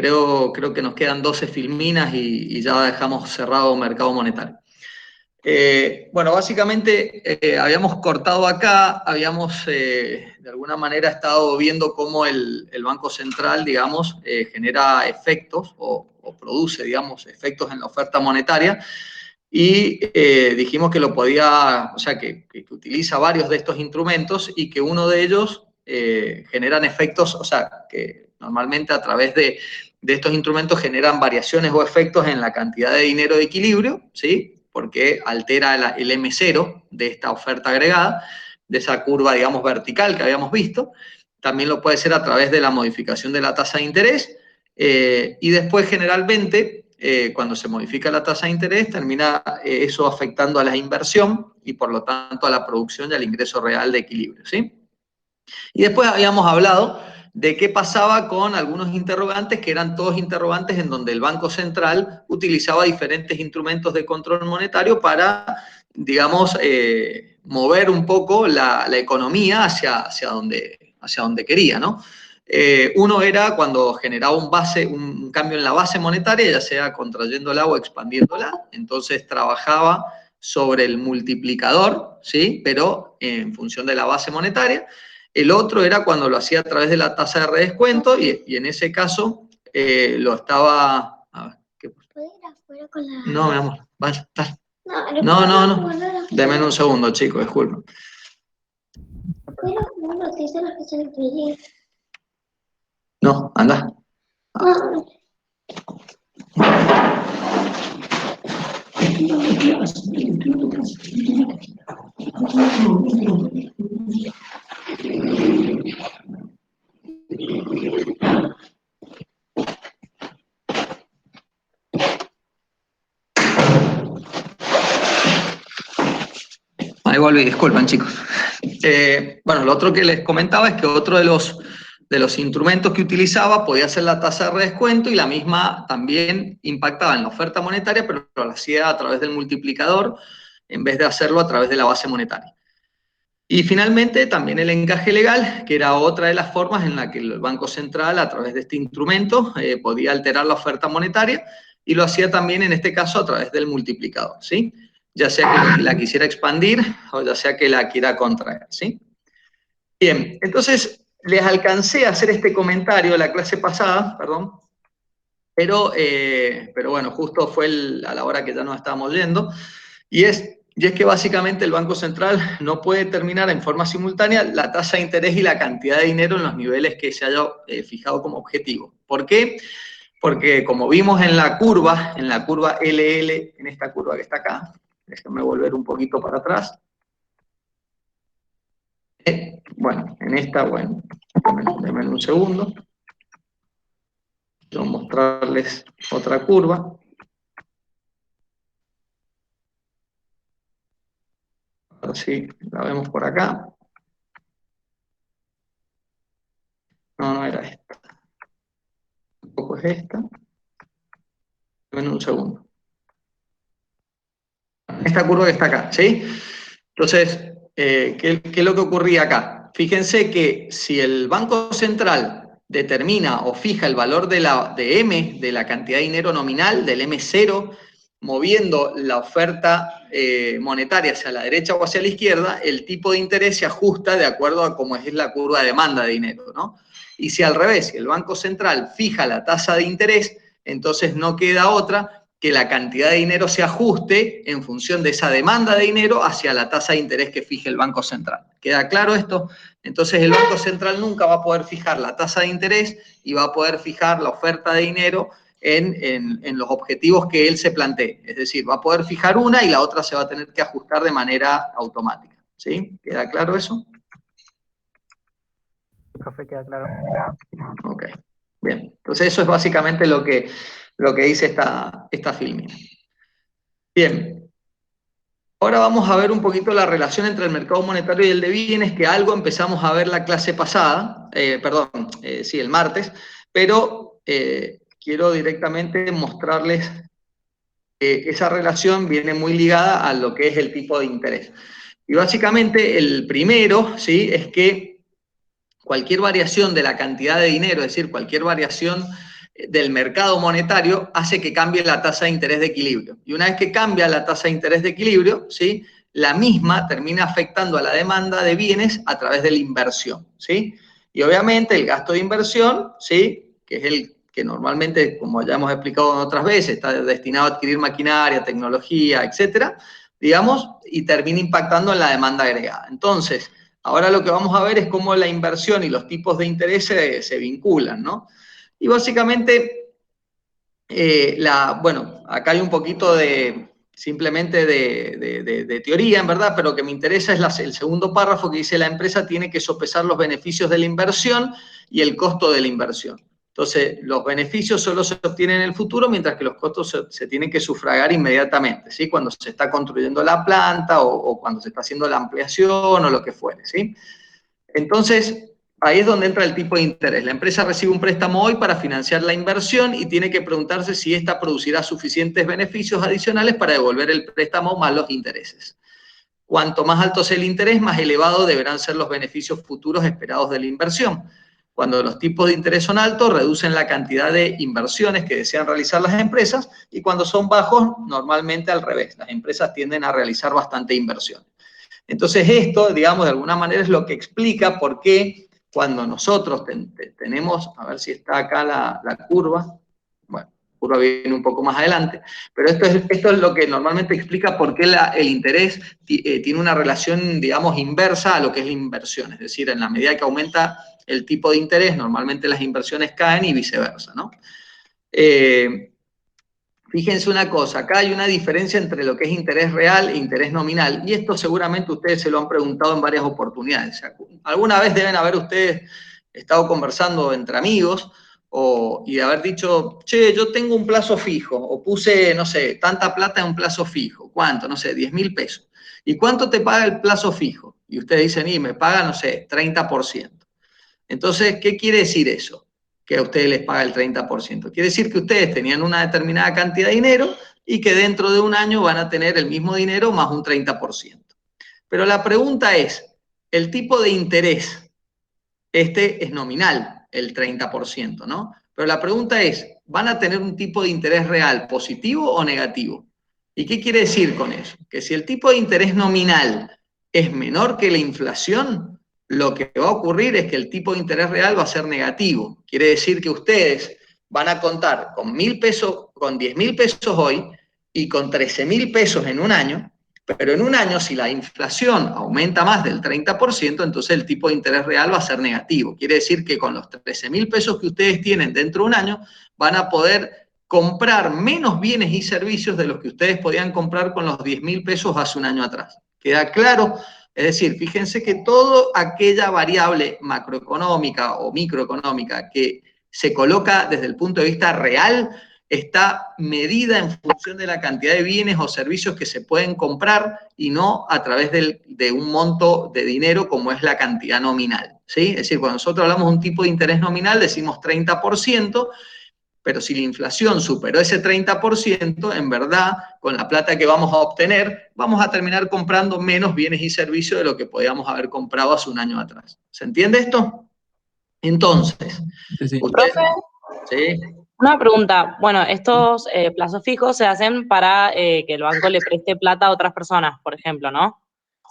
creo que nos quedan 12 filminas y ya dejamos cerrado mercado monetario. Bueno, básicamente habíamos cortado acá, habíamos de alguna manera estado viendo cómo el Banco Central, digamos, genera efectos o produce, digamos, efectos en la oferta monetaria y dijimos que lo podía, o sea, que utiliza varios de estos instrumentos y que uno de ellos generan efectos, o sea, que normalmente a través de estos instrumentos generan variaciones o efectos en la cantidad de dinero de equilibrio, ¿sí? Porque altera el M0 de esta oferta agregada, de esa curva, digamos, vertical que habíamos visto. También lo puede ser a través de la modificación de la tasa de interés. Y después, generalmente, cuando se modifica la tasa de interés, termina eso afectando a la inversión y, por lo tanto, a la producción y al ingreso real de equilibrio, ¿sí? Y después habíamos hablado de qué pasaba con algunos interrogantes, que eran todos interrogantes en donde el Banco Central utilizaba diferentes instrumentos de control monetario para, digamos, mover un poco la economía hacia donde quería, ¿no? Uno era cuando generaba un cambio en la base monetaria, ya sea contrayéndola o expandiéndola, entonces trabajaba sobre el multiplicador, ¿sí? Pero en función de la base monetaria. El otro era cuando lo hacía a través de la tasa de redescuento y en ese caso lo estaba... ¿Qué? ¿Puedo ir afuera con la...? No, mi amor, vaya, dale. No. Deme un segundo, chicos, disculpen. No, anda. Ahí volví, disculpen, chicos. Bueno, lo otro que les comentaba es que otro de los instrumentos que utilizaba podía ser la tasa de redescuento y la misma también impactaba en la oferta monetaria, pero lo hacía a través del multiplicador en vez de hacerlo a través de la base monetaria. Y finalmente también el encaje legal, que era otra de las formas en la que el Banco Central, a través de este instrumento, podía alterar la oferta monetaria y lo hacía también en este caso a través del multiplicador, ¿sí? Ya sea que la quisiera expandir o ya sea que la quiera contraer, ¿sí? Bien, entonces les alcancé a hacer este comentario la clase pasada, perdón, pero bueno, justo fue a la hora que ya nos estábamos yendo, y es que básicamente el Banco Central no puede determinar en forma simultánea la tasa de interés y la cantidad de dinero en los niveles que se haya fijado como objetivo. ¿Por qué? Porque como vimos en la curva LL, en esta curva que está acá, déjenme volver un poquito para atrás. Bueno, en esta, bueno, denme un segundo. Quiero mostrarles otra curva. A ver si la vemos por acá. No era esta. Tampoco es esta. Denme un segundo. Esta curva que está acá, ¿sí? Entonces, ¿qué es lo que ocurría acá? Fíjense que si el Banco Central determina o fija el valor de M, de la cantidad de dinero nominal, del M0, moviendo la oferta monetaria hacia la derecha o hacia la izquierda, el tipo de interés se ajusta de acuerdo a cómo es la curva de demanda de dinero, ¿no? Y si al revés, si el Banco Central fija la tasa de interés, entonces no queda otra que la cantidad de dinero se ajuste en función de esa demanda de dinero hacia la tasa de interés que fije el Banco Central. ¿Queda claro esto? Entonces el Banco Central nunca va a poder fijar la tasa de interés y va a poder fijar la oferta de dinero en los objetivos que él se plantee. Es decir, va a poder fijar una y la otra se va a tener que ajustar de manera automática. ¿Sí? ¿Queda claro eso? Profe, queda claro. Ok, bien. Entonces eso es básicamente lo que dice esta filmina. Bien. Ahora vamos a ver un poquito la relación entre el mercado monetario y el de bienes, que algo empezamos a ver la clase pasada, sí, el martes, pero quiero directamente mostrarles que esa relación viene muy ligada a lo que es el tipo de interés. Y básicamente el primero, ¿sí?, es que cualquier variación de la cantidad de dinero, es decir, cualquier variación del mercado monetario hace que cambie la tasa de interés de equilibrio. Y una vez que cambia la tasa de interés de equilibrio, ¿sí?, la misma termina afectando a la demanda de bienes a través de la inversión, ¿sí? Y obviamente el gasto de inversión, ¿sí?, que es el que normalmente, como ya hemos explicado otras veces, está destinado a adquirir maquinaria, tecnología, etcétera, digamos, y termina impactando en la demanda agregada. Entonces, ahora lo que vamos a ver es cómo la inversión y los tipos de interés se vinculan, ¿no? Y básicamente, bueno, acá hay un poquito simplemente de teoría, en verdad, pero lo que me interesa es el segundo párrafo que dice: la empresa tiene que sopesar los beneficios de la inversión y el costo de la inversión. Entonces, los beneficios solo se obtienen en el futuro, mientras que los costos se tienen que sufragar inmediatamente, ¿sí?, cuando se está construyendo la planta o cuando se está haciendo la ampliación o lo que fuere, ¿sí? Entonces, ahí es donde entra el tipo de interés. La empresa recibe un préstamo hoy para financiar la inversión y tiene que preguntarse si ésta producirá suficientes beneficios adicionales para devolver el préstamo más los intereses. Cuanto más alto sea el interés, más elevado deberán ser los beneficios futuros esperados de la inversión. Cuando los tipos de interés son altos, reducen la cantidad de inversiones que desean realizar las empresas, y cuando son bajos, normalmente al revés. Las empresas tienden a realizar bastante inversión. Entonces esto, digamos, de alguna manera es lo que explica por qué cuando nosotros tenemos, a ver si está acá la curva, bueno, la curva viene un poco más adelante, pero esto es lo que normalmente explica por qué el interés tiene una relación, digamos, inversa a lo que es la inversión. Es decir, en la medida que aumenta el tipo de interés, normalmente las inversiones caen y viceversa, ¿no? Fíjense una cosa, acá hay una diferencia entre lo que es interés real e interés nominal, y esto seguramente ustedes se lo han preguntado en varias oportunidades. O sea, alguna vez deben haber ustedes estado conversando entre amigos y de haber dicho: che, yo tengo un plazo fijo, o puse, no sé, tanta plata en un plazo fijo. ¿Cuánto? No sé, 10.000 pesos. ¿Y cuánto te paga el plazo fijo? Y ustedes dicen: y me paga, no sé, 30%. Entonces, ¿qué quiere decir eso? Que a ustedes les paga el 30%. Quiere decir que ustedes tenían una determinada cantidad de dinero y que dentro de un año van a tener el mismo dinero más un 30%. Pero la pregunta es, el tipo de interés, este es nominal, el 30%, ¿no? Pero la pregunta es, ¿van a tener un tipo de interés real positivo o negativo? ¿Y qué quiere decir con eso? Que si el tipo de interés nominal es menor que la inflación, lo que va a ocurrir es que el tipo de interés real va a ser negativo. Quiere decir que ustedes van a contar con 1.000 pesos, con 10.000 pesos hoy y con 13.000 pesos en un año, pero en un año, si la inflación aumenta más del 30%, entonces el tipo de interés real va a ser negativo. Quiere decir que con los 13.000 pesos que ustedes tienen dentro de un año, van a poder comprar menos bienes y servicios de los que ustedes podían comprar con los 10.000 pesos hace un año atrás. ¿Queda claro? Es decir, fíjense que toda aquella variable macroeconómica o microeconómica que se coloca desde el punto de vista real está medida en función de la cantidad de bienes o servicios que se pueden comprar y no a través de un monto de dinero como es la cantidad nominal, ¿sí? Es decir, cuando nosotros hablamos de un tipo de interés nominal decimos 30%, pero si la inflación superó ese 30%, en verdad, con la plata que vamos a obtener, vamos a terminar comprando menos bienes y servicios de lo que podíamos haber comprado hace un año atrás. ¿Se entiende esto? Entonces, Sí. usted, Profe, ¿sí? una pregunta. Bueno, estos plazos fijos se hacen para que el banco le preste plata a otras personas, por ejemplo, ¿no?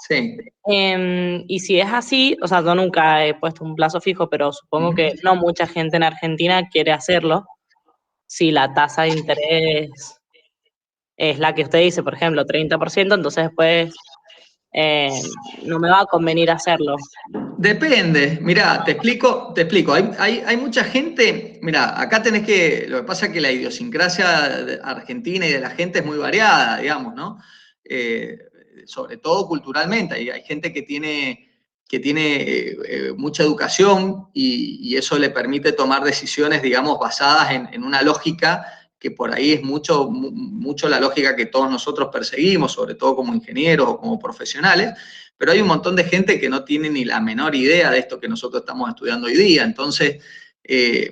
Sí. Y si es así, o sea, yo nunca he puesto un plazo fijo, pero supongo que no mucha gente en Argentina quiere hacerlo. Si la tasa de interés es la que usted dice, por ejemplo, 30%, entonces después no me va a convenir hacerlo. Depende, mirá, te explico. Hay mucha gente, mirá, acá lo que pasa es que la idiosincrasia argentina y de la gente es muy variada, digamos, ¿no? Sobre todo culturalmente. Hay gente que tiene mucha educación y eso le permite tomar decisiones, digamos, basadas en una lógica que por ahí es mucho la lógica que todos nosotros perseguimos, sobre todo como ingenieros o como profesionales. Pero hay un montón de gente que no tiene ni la menor idea de esto que nosotros estamos estudiando hoy día. Entonces,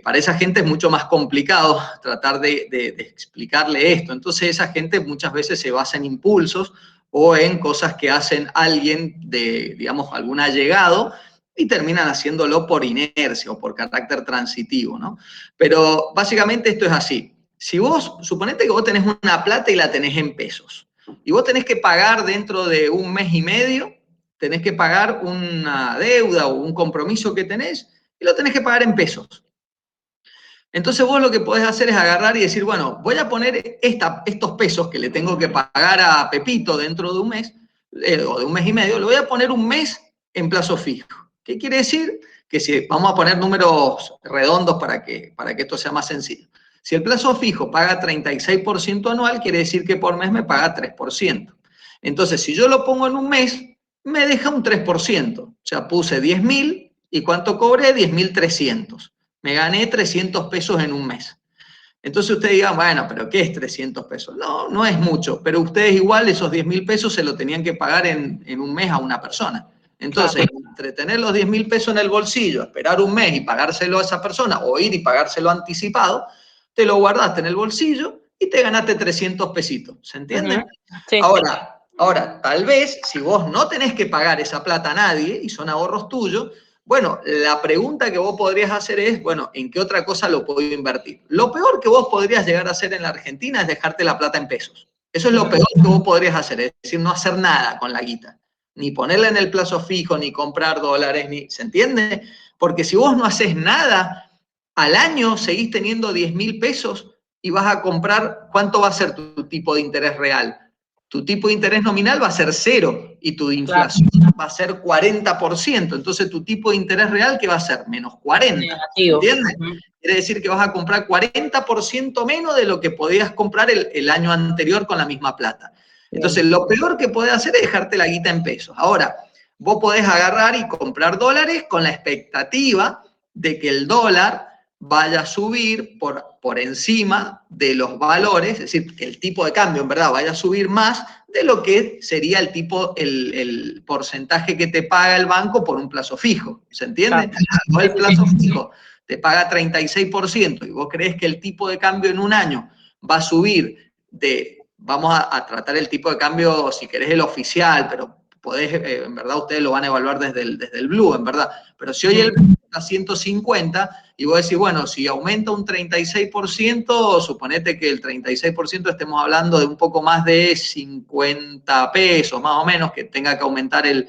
para esa gente es mucho más complicado tratar de explicarle esto. Entonces, esa gente muchas veces se basa en impulsos o en cosas que hacen alguien digamos, algún allegado, y terminan haciéndolo por inercia o por carácter transitivo, ¿no? Pero básicamente esto es así. Si vos, suponete que vos tenés una plata y la tenés en pesos, y vos tenés que pagar dentro de un mes y medio, tenés que pagar una deuda o un compromiso que tenés, y lo tenés que pagar en pesos. Entonces vos lo que podés hacer es agarrar y decir, bueno, voy a poner estos pesos que le tengo que pagar a Pepito dentro de un mes, o de un mes y medio, lo voy a poner un mes en plazo fijo. ¿Qué quiere decir? Que si vamos a poner números redondos para que esto sea más sencillo. Si el plazo fijo paga 36% anual, quiere decir que por mes me paga 3%. Entonces, si yo lo pongo en un mes, me deja un 3%. O sea, puse 10.000 y ¿cuánto cobré? 10.300. Me gané 300 pesos en un mes. Entonces ustedes digan, bueno, pero ¿qué es 300 pesos? No, no es mucho, pero ustedes igual esos 10.000 pesos se lo tenían que pagar en un mes a una persona. Entonces, claro, entre tener los 10.000 pesos en el bolsillo, esperar un mes y pagárselo a esa persona, o ir y pagárselo anticipado, te lo guardaste en el bolsillo y te ganaste 300 pesitos. ¿Se entiende? Sí. Ahora, tal vez, si vos no tenés que pagar esa plata a nadie y son ahorros tuyos, bueno, la pregunta que vos podrías hacer es, bueno, ¿en qué otra cosa lo puedo invertir? Lo peor que vos podrías llegar a hacer en la Argentina es dejarte la plata en pesos. Eso es lo peor que vos podrías hacer, es decir, no hacer nada con la guita. Ni ponerla en el plazo fijo, ni comprar dólares, ni, ¿se entiende? Porque si vos no haces nada, al año seguís teniendo 10.000 pesos y vas a comprar, ¿cuánto va a ser tu tipo de interés real? Tu tipo de interés nominal va a ser 0 y tu inflación va a ser 40%. Entonces, tu tipo de interés real, ¿qué va a ser? Menos 40. Negativo. ¿Entiendes? Quiere decir que vas a comprar 40% menos de lo que podías comprar el año anterior con la misma plata. Entonces, lo peor que podés hacer es dejarte la guita en pesos. Ahora, vos podés agarrar y comprar dólares con la expectativa de que el dólar vaya a subir por encima de los valores, es decir, que el tipo de cambio en verdad vaya a subir más de lo que sería el porcentaje que te paga el banco por un plazo fijo. ¿Se entiende? No, el plazo fijo te paga 36% y vos crees que el tipo de cambio en un año va a subir vamos a tratar el tipo de cambio, si querés, el oficial, pero podés, en verdad ustedes lo van a evaluar desde el Blue, en verdad. Pero si hoy el Blue está a 150 y vos decís, bueno, si aumenta un 36%, suponete que el 36% estemos hablando de un poco más de 50 pesos, más o menos, que tenga que aumentar el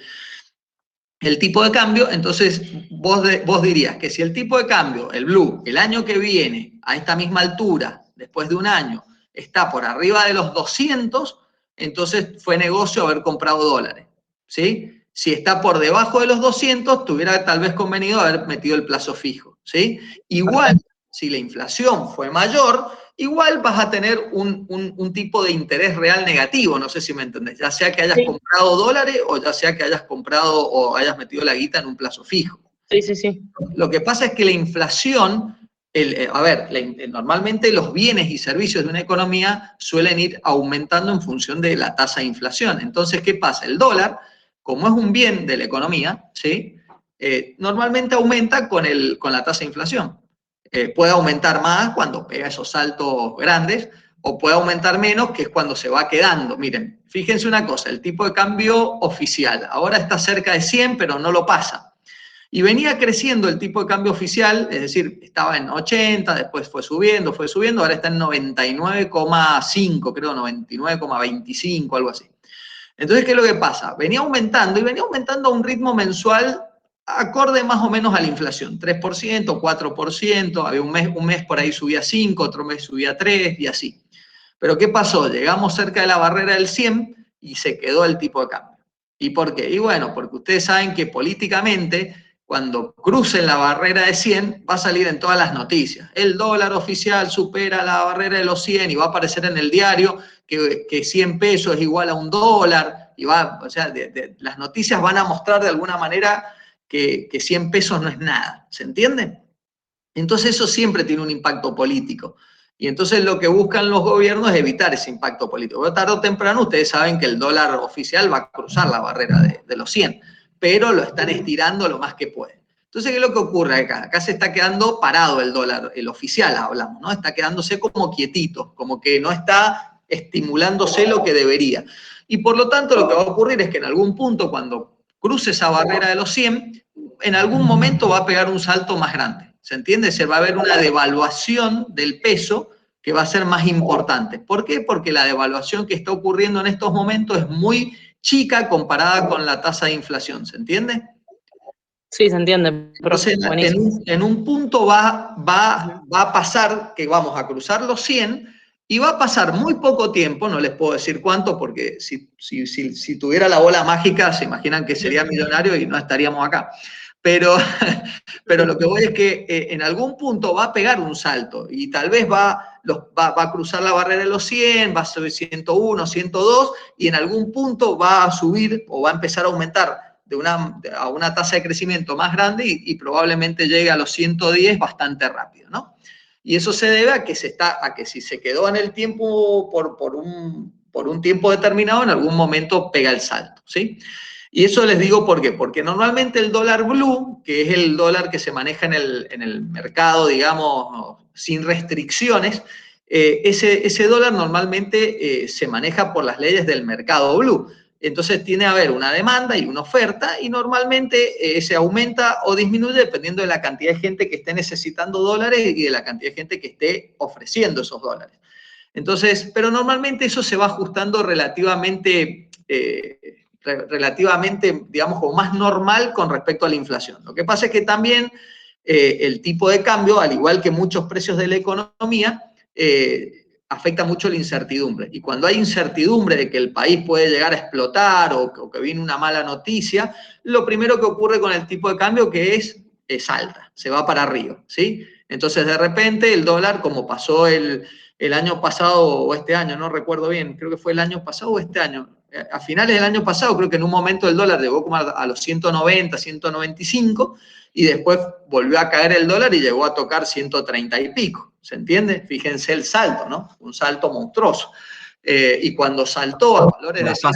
tipo de cambio, entonces vos dirías que si el tipo de cambio, el Blue, el año que viene, a esta misma altura, después de un año, está por arriba de los 200, entonces fue negocio haber comprado dólares, ¿sí? Si está por debajo de los 200, te hubiera tal vez convenido haber metido el plazo fijo, ¿sí? Igual, si la inflación fue mayor, igual vas a tener un tipo de interés real negativo, no sé si me entendés, ya sea que hayas comprado dólares o ya sea que hayas comprado o hayas metido la guita en un plazo fijo. Sí. Lo que pasa es que la inflación, normalmente los bienes y servicios de una economía suelen ir aumentando en función de la tasa de inflación. Entonces, ¿qué pasa? El dólar, como es un bien de la economía, ¿sí? Normalmente aumenta con la tasa de inflación. Puede aumentar más cuando pega esos saltos grandes, o puede aumentar menos, que es cuando se va quedando. Miren, fíjense una cosa, el tipo de cambio oficial ahora está cerca de 100, pero no lo pasa. Y venía creciendo el tipo de cambio oficial, es decir, estaba en 80, después fue subiendo, ahora está en 99,5, creo, 99,25, algo así. Entonces, ¿qué es lo que pasa? Venía aumentando a un ritmo mensual acorde más o menos a la inflación, 3%, 4%, había un mes por ahí subía 5, otro mes subía 3 y así. Pero ¿qué pasó? Llegamos cerca de la barrera del 100 y se quedó el tipo de cambio. ¿Y por qué? Y bueno, porque ustedes saben que políticamente, cuando crucen la barrera de 100, va a salir en todas las noticias. El dólar oficial supera la barrera de los 100 y va a aparecer en el diario que 100 pesos es igual a un dólar. Y las noticias van a mostrar de alguna manera que 100 pesos no es nada. ¿Se entiende? Entonces eso siempre tiene un impacto político. Y entonces lo que buscan los gobiernos es evitar ese impacto político. Pero tarde o temprano ustedes saben que el dólar oficial va a cruzar la barrera de los 100, pero lo están estirando lo más que pueden. Entonces, ¿qué es lo que ocurre acá? Acá se está quedando parado el dólar, el oficial hablamos, ¿no? Está quedándose como quietito, como que no está estimulándose lo que debería. Y por lo tanto lo que va a ocurrir es que en algún punto, cuando cruce esa barrera de los 100, en algún momento va a pegar un salto más grande. ¿Se entiende? Se va a ver una devaluación del peso que va a ser más importante. ¿Por qué? Porque la devaluación que está ocurriendo en estos momentos es muy chica comparada con la tasa de inflación. ¿Se entiende? Sí, se entiende. Entonces, en un punto va a pasar que vamos a cruzar los 100 y va a pasar muy poco tiempo, no les puedo decir cuánto, porque si tuviera la bola mágica, se imaginan que sería millonario y no estaríamos acá. Pero lo que voy es que en algún punto va a pegar un salto y tal vez va a cruzar la barrera de los 100, va a subir 101, 102 y en algún punto va a subir o va a empezar a aumentar a una tasa de crecimiento más grande y probablemente llegue a los 110 bastante rápido, ¿no? Y eso se debe a que si se quedó en el tiempo por un tiempo determinado, en algún momento pega el salto, ¿sí? Y eso les digo por qué. Porque normalmente el dólar blue, que es el dólar que se maneja en el mercado, digamos, sin restricciones, ese dólar normalmente se maneja por las leyes del mercado blue. Entonces tiene que haber una demanda y una oferta y normalmente se aumenta o disminuye dependiendo de la cantidad de gente que esté necesitando dólares y de la cantidad de gente que esté ofreciendo esos dólares. Entonces, pero normalmente eso se va ajustando relativamente, digamos, como más normal con respecto a la inflación. Lo que pasa es que también el tipo de cambio, al igual que muchos precios de la economía, afecta mucho la incertidumbre. Y cuando hay incertidumbre de que el país puede llegar a explotar o que viene una mala noticia, lo primero que ocurre con el tipo de cambio que es salta, se va para arriba, ¿sí? Entonces, de repente, el dólar, como pasó el año pasado o este año, no recuerdo bien, creo que fue el año pasado o este año, a finales del año pasado, creo que en un momento el dólar llegó como a los 190, 195, y después volvió a caer el dólar y llegó a tocar 130 y pico. ¿Se entiende? Fíjense el salto, ¿no? Un salto monstruoso. Y cuando saltó a valores de 100,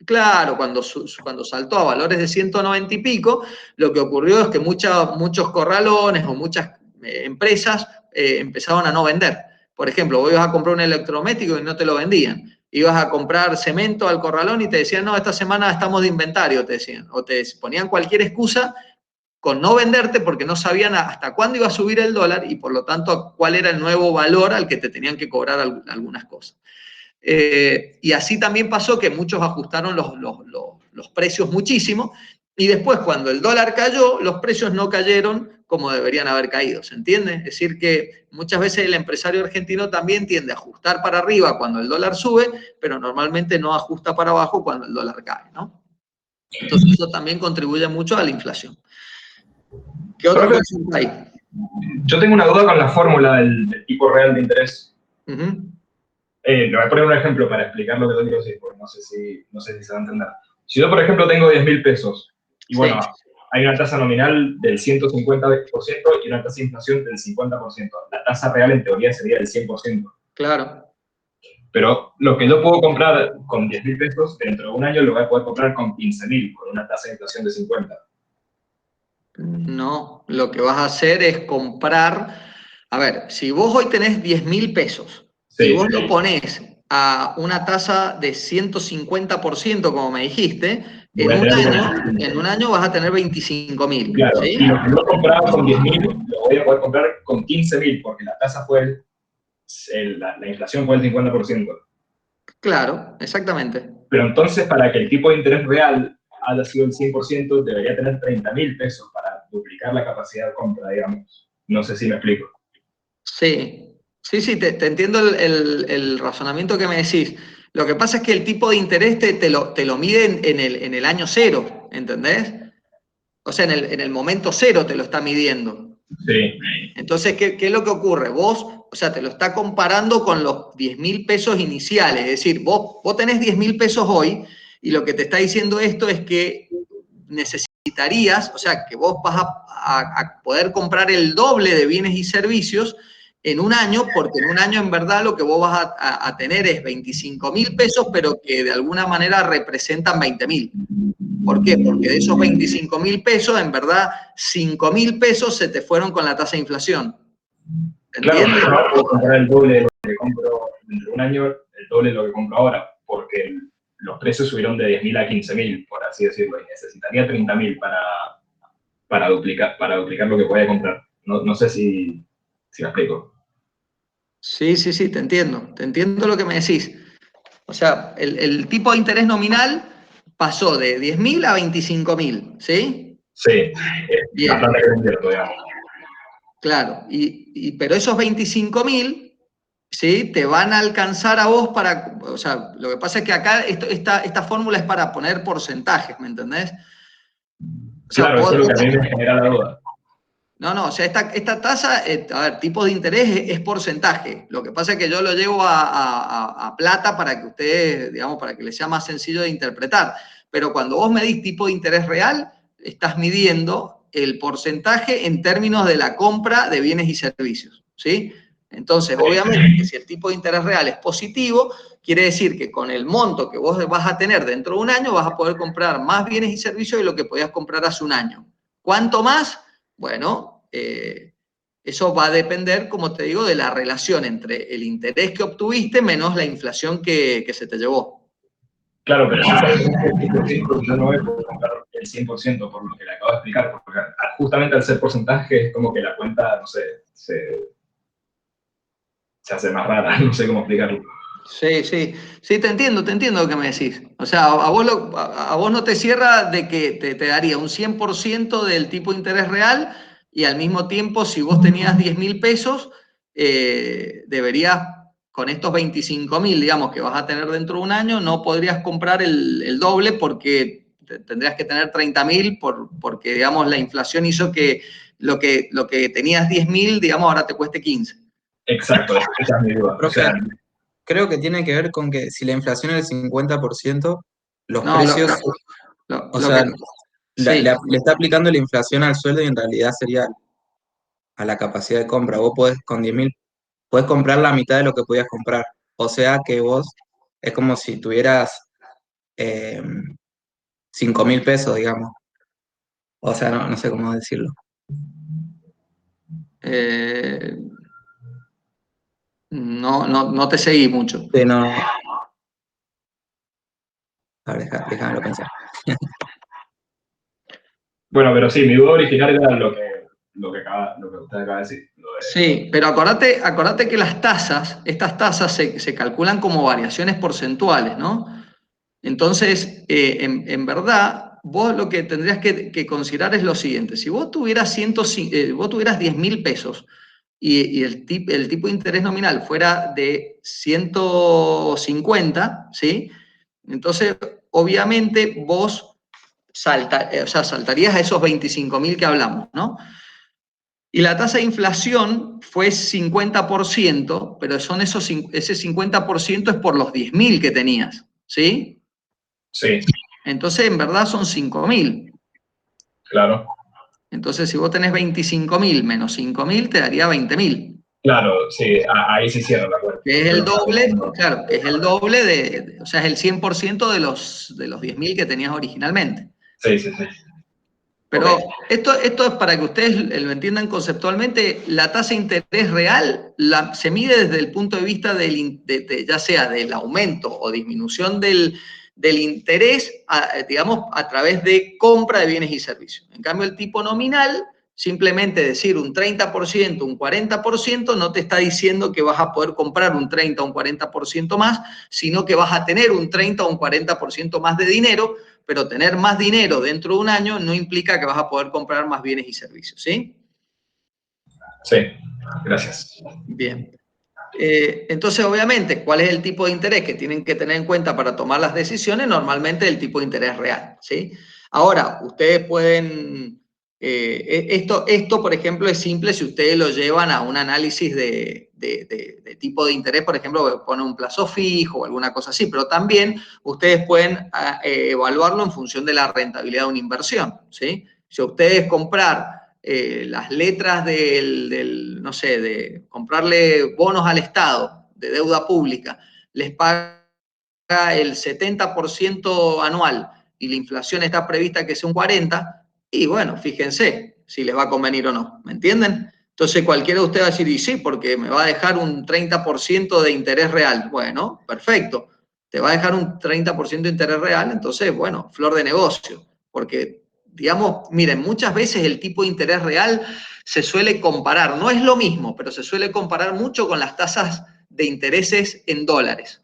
claro, cuando saltó a valores de 190 y pico, lo que ocurrió es que muchos corralones o muchas empresas empezaron a no vender. Por ejemplo, vos ibas a comprar un electrodoméstico y no te lo vendían. Ibas a comprar cemento al corralón y te decían, no, esta semana estamos de inventario, te decían. O te ponían cualquier excusa con no venderte porque no sabían hasta cuándo iba a subir el dólar y por lo tanto cuál era el nuevo valor al que te tenían que cobrar algunas cosas. Y así también pasó que muchos ajustaron los precios muchísimo y después cuando el dólar cayó, los precios no cayeron como deberían haber caído, ¿se entiende? Es decir que muchas veces el empresario argentino también tiende a ajustar para arriba cuando el dólar sube, pero normalmente no ajusta para abajo cuando el dólar cae, ¿no? Entonces eso también contribuye mucho a la inflación. ¿Qué otra consulta hay? Yo tengo una duda con la fórmula del tipo real de interés. Le voy a poner un ejemplo para explicar lo que yo quiero decir, porque no sé si se va a entender. Si yo, por ejemplo, tengo 10.000 pesos, y bueno, hay una tasa nominal del 150% y una tasa de inflación del 50%. La tasa real, en teoría, sería del 100%. Claro. Pero lo que yo puedo comprar con 10.000 pesos, dentro de un año lo voy a poder comprar con 15.000, con una tasa de inflación de 50%. No, lo que vas a hacer es comprar. A ver, si vos hoy tenés 10.000 pesos y vos lo ponés a una tasa de 150%, como me dijiste, en un año vas a tener 25.000. Claro, ¿sí? Y lo que yo compraba con 10.000 lo voy a poder comprar con 15.000, porque la tasa fue la inflación fue el 50%. Claro, exactamente. Pero entonces, para que el tipo de interés real haya sido el 100%, debería tener 30.000 pesos para duplicar la capacidad de compra, digamos. No sé si me explico. Sí, te entiendo el razonamiento que me decís. Lo que pasa es que el tipo de interés te lo mide en el año cero, ¿entendés? O sea, en el momento cero te lo está midiendo. Sí. Entonces, ¿qué es lo que ocurre? Vos, o sea, te lo está comparando con los 10.000 pesos iniciales. Es decir, vos tenés 10.000 pesos hoy y lo que te está diciendo esto es que necesitarías, o sea, que vos vas a poder comprar el doble de bienes y servicios en un año, porque en un año en verdad lo que vos vas a tener es 25.000 pesos, pero que de alguna manera representan 20.000. ¿Por qué? Porque de esos 25.000 pesos, en verdad, 5.000 pesos se te fueron con la tasa de inflación. ¿Entiendes? Claro, yo puedo comprar el doble de lo que compro dentro de un año, el doble de lo que compro ahora, porque los precios subieron de 10.000 a 15.000, por así decirlo, y necesitaría 30.000 para duplicar lo que puede comprar. No sé si me explico. Sí, te entiendo lo que me decís. O sea, el tipo de interés nominal pasó de 10.000 a 25.000, ¿sí? Sí, Bien. bastante que invierto, digamos. Claro, pero esos 25.000, ¿sí? Te van a alcanzar a vos para, o sea, lo que pasa es que acá esta fórmula es para poner porcentajes, ¿me entendés? O sea, Claro, eso es lo que a mí me genera la duda. No, o sea, esta tasa, a ver, tipo de interés es porcentaje. Lo que pasa es que yo lo llevo a plata para que ustedes, digamos, para que les sea más sencillo de interpretar. Pero cuando vos medís tipo de interés real, estás midiendo el porcentaje en términos de la compra de bienes y servicios, ¿sí? Entonces, obviamente, si el tipo de interés real es positivo, quiere decir que con el monto que vos vas a tener dentro de un año, vas a poder comprar más bienes y servicios de lo que podías comprar hace un año. ¿Cuánto más? Bueno, eso va a depender, como te digo, de la relación entre el interés que obtuviste menos la inflación que se te llevó. Claro, pero yo sabía que el 100% yo no voy a poder comprar el 100% por lo que le acabo de explicar, porque justamente al ser porcentaje es como que la cuenta, no sé, se hace más rara, no sé cómo explicarlo. Sí, te entiendo lo que me decís. O sea, a vos no te cierra de que te daría un 100% del tipo de interés real y al mismo tiempo, si vos tenías 10.000 pesos, deberías, con estos 25.000, digamos, que vas a tener dentro de un año, no podrías comprar el doble porque tendrías que tener 30.000 porque, digamos, la inflación hizo que lo que tenías 10.000, digamos, ahora te cueste 15. Exacto, esa es mi duda. Profe, o sea, creo que tiene que ver con que si la inflación es el 50%, los no, precios, le está aplicando la inflación al sueldo y en realidad sería a la capacidad de compra. Vos podés, con 10.000, podés comprar la mitad de lo que podías comprar. O sea que vos es como si tuvieras 5.000 pesos, digamos. O sea, no sé cómo decirlo. No te seguí mucho. Sí, no. A ver, déjame pensar. Bueno, pero sí, mi duda original era lo que usted acaba de decir. Sí, pero acordate que estas tasas se calculan como variaciones porcentuales, ¿no? Entonces, en verdad, vos lo que tendrías que considerar es lo siguiente. Si vos tuvieras 10.000 pesos y el tipo de interés nominal fuera de 150, ¿sí? Entonces, obviamente, vos saltarías a esos 25.000 que hablamos, ¿no? Y la tasa de inflación fue 50%, pero ese 50% es por los 10.000 que tenías, ¿sí? Sí. Entonces, en verdad son 5.000. Claro. Entonces, si vos tenés 25.000 menos 5.000, te daría 20.000. Claro, sí, ahí sí cierra la cuenta. Que es el doble, claro, que es el doble o sea, es el 100% de los 10.000 que tenías originalmente. Sí. Pero esto es para que ustedes lo entiendan conceptualmente. La tasa de interés real se mide desde el punto de vista ya sea del aumento o disminución del interés, digamos, a través de compra de bienes y servicios. En cambio, el tipo nominal, simplemente decir un 30%, un 40%, no te está diciendo que vas a poder comprar un 30 o un 40% más, sino que vas a tener un 30 o un 40% más de dinero, pero tener más dinero dentro de un año no implica que vas a poder comprar más bienes y servicios, ¿sí? Sí, gracias. Bien. Entonces, obviamente, ¿cuál es el tipo de interés que tienen que tener en cuenta para tomar las decisiones? Normalmente el tipo de interés real, ¿sí? Ahora, ustedes pueden... esto, por ejemplo, es simple si ustedes lo llevan a un análisis de tipo de interés, por ejemplo, ponen un plazo fijo o alguna cosa así, pero también ustedes pueden evaluarlo en función de la rentabilidad de una inversión, ¿sí? Si ustedes comprar las letras no sé, de comprarle bonos al Estado de deuda pública, les paga el 70% anual y la inflación está prevista que sea un 40%, y bueno, fíjense si les va a convenir o no, ¿me entienden? Entonces cualquiera de ustedes va a decir, y sí, porque me va a dejar un 30% de interés real. Bueno, perfecto, te va a dejar un 30% de interés real, entonces, bueno, flor de negocio, porque digamos, miren, muchas veces el tipo de interés real se suele comparar, no es lo mismo, pero se suele comparar mucho con las tasas de intereses en dólares.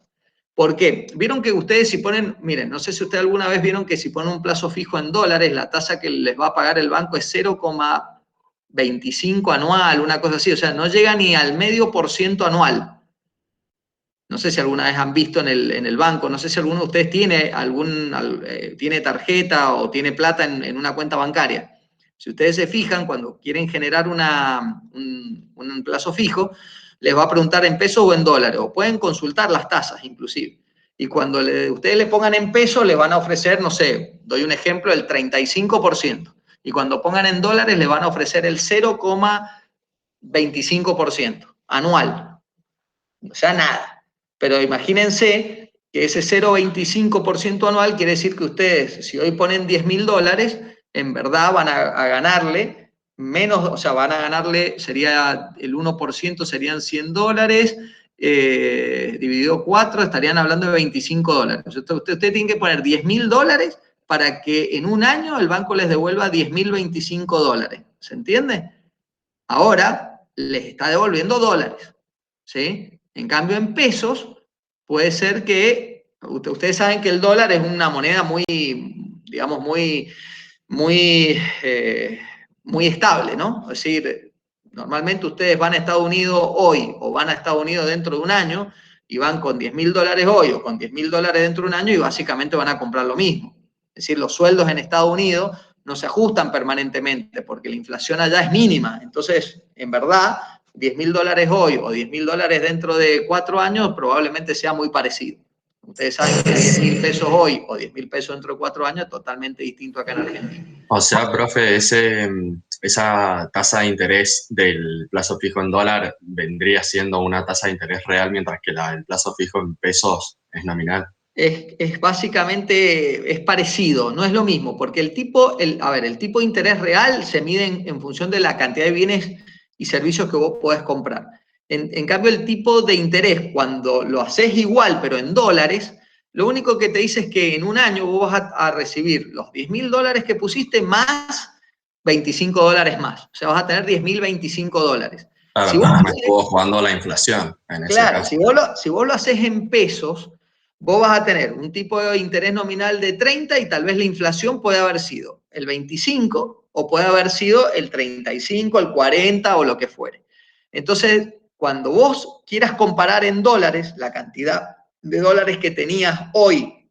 ¿Por qué? Vieron que ustedes si ponen, miren, no sé si ustedes alguna vez vieron que si ponen un plazo fijo en dólares, la tasa que les va a pagar el banco es 0,25 anual, una cosa así, o sea, no llega ni al 0,5% anual. No sé si alguna vez han visto en el banco, no sé si alguno de ustedes tiene, tiene tarjeta o tiene plata en una cuenta bancaria. Si ustedes se fijan, cuando quieren generar un plazo fijo, les va a preguntar en pesos o en dólares, o pueden consultar las tasas inclusive. Y cuando ustedes le pongan en pesos, le van a ofrecer, no sé, doy un ejemplo, el 35%. Y cuando pongan en dólares, le van a ofrecer el 0,25% anual. O sea, nada. Pero imagínense que ese 0,25% anual quiere decir que ustedes, si hoy ponen $10.000, en verdad van a ganarle menos, o sea, van a ganarle, sería el 1%, serían $100, dividido 4, estarían hablando de $25. Usted tiene que poner $10.000 para que en un año el banco les devuelva $10.025. ¿Se entiende? Ahora les está devolviendo dólares, ¿sí? En cambio, en pesos, puede ser que, ustedes saben que el dólar es una moneda muy, digamos, muy estable, ¿no? Es decir, normalmente ustedes van a Estados Unidos hoy o van a Estados Unidos dentro de un año y van con $10.000 hoy o con $10.000 dentro de un año y básicamente van a comprar lo mismo. Es decir, los sueldos en Estados Unidos no se ajustan permanentemente porque la inflación allá es mínima. Entonces, en verdad, $10.000 hoy o $10.000 dentro de 4 años probablemente sea muy parecido. Ustedes saben que 10.000 pesos hoy o 10.000 pesos dentro de 4 años es totalmente distinto acá en Argentina. O sea, profe, esa tasa de interés del plazo fijo en dólar vendría siendo una tasa de interés real, mientras que el plazo fijo en pesos es nominal. Es básicamente, es parecido, no es lo mismo, porque el tipo de interés real se mide en función de la cantidad de bienes y servicios que vos podés comprar. En cambio, el tipo de interés, cuando lo haces igual, pero en dólares, lo único que te dice es que en un año vos vas a recibir los $10.000 que pusiste más $25 más. O sea, vas a tener $10.025. Claro, Si vos no me estuvo jugando la inflación en ese caso. si vos lo haces en pesos, vos vas a tener un tipo de interés nominal de 30 y tal vez la inflación puede haber sido el 25 o puede haber sido el 35, el 40 o lo que fuere. Entonces, cuando vos quieras comparar en dólares la cantidad de dólares que tenías hoy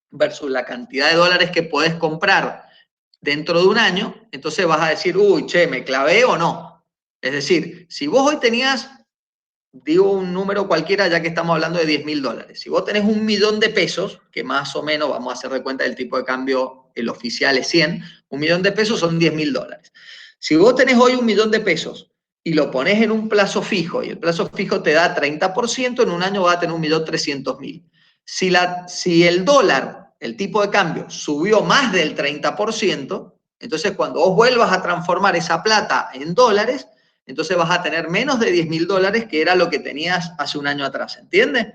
versus la cantidad de dólares que podés comprar dentro de un año, entonces vas a decir, uy, che, ¿me clavé o no? Es decir, si vos hoy tenías, digo un número cualquiera ya que estamos hablando de $10.000. Si vos tenés $1.000.000, que más o menos vamos a hacer de cuenta del tipo de cambio, el oficial es 100, $1.000.000 son $10.000. Si vos tenés hoy $1.000.000 y lo pones en un plazo fijo y el plazo fijo te da 30%, en un año vas a tener 1.300.000. Si el dólar, el tipo de cambio, subió más del 30%, entonces cuando vos vuelvas a transformar esa plata en dólares, entonces vas a tener menos de $10.000, que era lo que tenías hace un año atrás, ¿entiendes?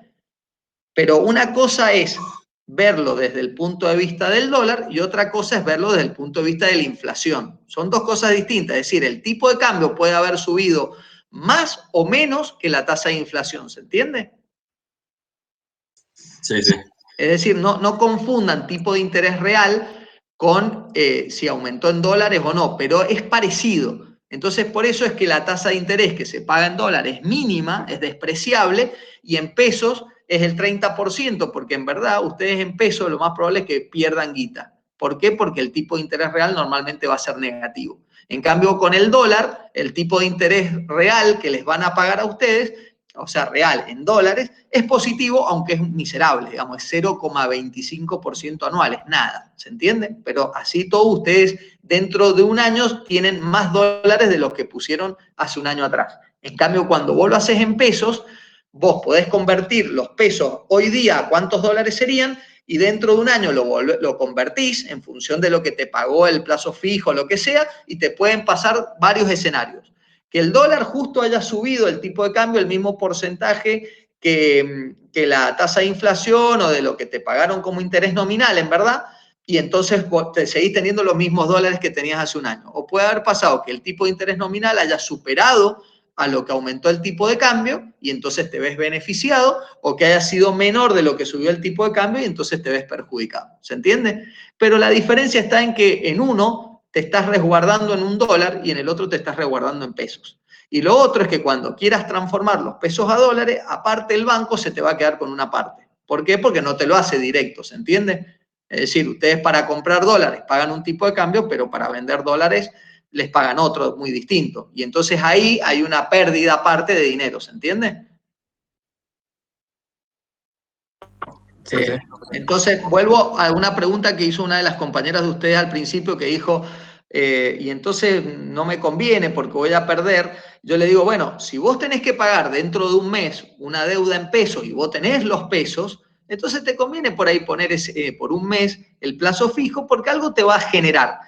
Pero una cosa es verlo desde el punto de vista del dólar y otra cosa es verlo desde el punto de vista de la inflación. Son dos cosas distintas, es decir, el tipo de cambio puede haber subido más o menos que la tasa de inflación, ¿se entiende? Sí, sí. Es decir, no confundan tipo de interés real con si aumentó en dólares o no, pero es parecido. Entonces, por eso es que la tasa de interés que se paga en dólares es mínima, es despreciable, y en pesos es el 30%, porque en verdad ustedes en pesos lo más probable es que pierdan guita. ¿Por qué? Porque el tipo de interés real normalmente va a ser negativo. En cambio, con el dólar, el tipo de interés real que les van a pagar a ustedes, o sea, real en dólares, es positivo, aunque es miserable, digamos, es 0,25% anual, es nada, ¿se entiende? Pero así todos ustedes dentro de un año tienen más dólares de los que pusieron hace un año atrás. En cambio, cuando vos lo haces en pesos, vos podés convertir los pesos hoy día a cuántos dólares serían y dentro de un año lo convertís en función de lo que te pagó el plazo fijo, lo que sea, y te pueden pasar varios escenarios. Que el dólar justo haya subido el tipo de cambio el mismo porcentaje que la tasa de inflación o de lo que te pagaron como interés nominal, en verdad, y entonces te seguís teniendo los mismos dólares que tenías hace un año. O puede haber pasado que el tipo de interés nominal haya superado a lo que aumentó el tipo de cambio y entonces te ves beneficiado, o que haya sido menor de lo que subió el tipo de cambio y entonces te ves perjudicado. ¿Se entiende? Pero la diferencia está en que en uno te estás resguardando en un dólar y en el otro te estás resguardando en pesos. Y lo otro es que cuando quieras transformar los pesos a dólares, aparte el banco se te va a quedar con una parte. ¿Por qué? Porque no te lo hace directo, ¿se entiende? Es decir, ustedes para comprar dólares pagan un tipo de cambio, pero para vender dólares les pagan otro muy distinto. Y entonces ahí hay una pérdida aparte de dinero, ¿se entiende? Sí, sí. Entonces, vuelvo a una pregunta que hizo una de las compañeras de ustedes al principio, que dijo, y entonces no me conviene porque voy a perder. Yo le digo, bueno, si vos tenés que pagar dentro de un mes una deuda en pesos y vos tenés los pesos, entonces te conviene por ahí poner por un mes el plazo fijo, porque algo te va a generar.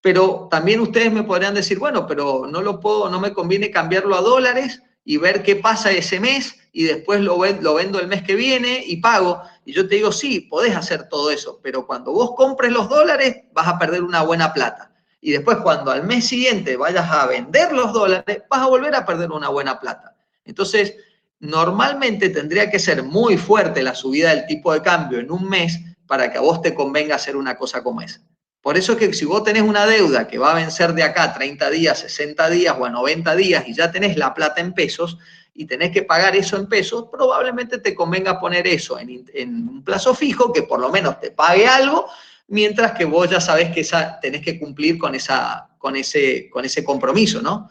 Pero también ustedes me podrían decir, bueno, pero no me conviene cambiarlo a dólares y ver qué pasa ese mes y después lo vendo el mes que viene y pago. Y yo te digo, sí, podés hacer todo eso, pero cuando vos compres los dólares vas a perder una buena plata. Y después cuando al mes siguiente vayas a vender los dólares, vas a volver a perder una buena plata. Entonces, normalmente tendría que ser muy fuerte la subida del tipo de cambio en un mes para que a vos te convenga hacer una cosa como esa. Por eso es que si vos tenés una deuda que va a vencer de acá 30 días, 60 días o a 90 días y ya tenés la plata en pesos y tenés que pagar eso en pesos, probablemente te convenga poner eso en un plazo fijo que por lo menos te pague algo, mientras que vos ya sabés que tenés que cumplir con ese compromiso, ¿no?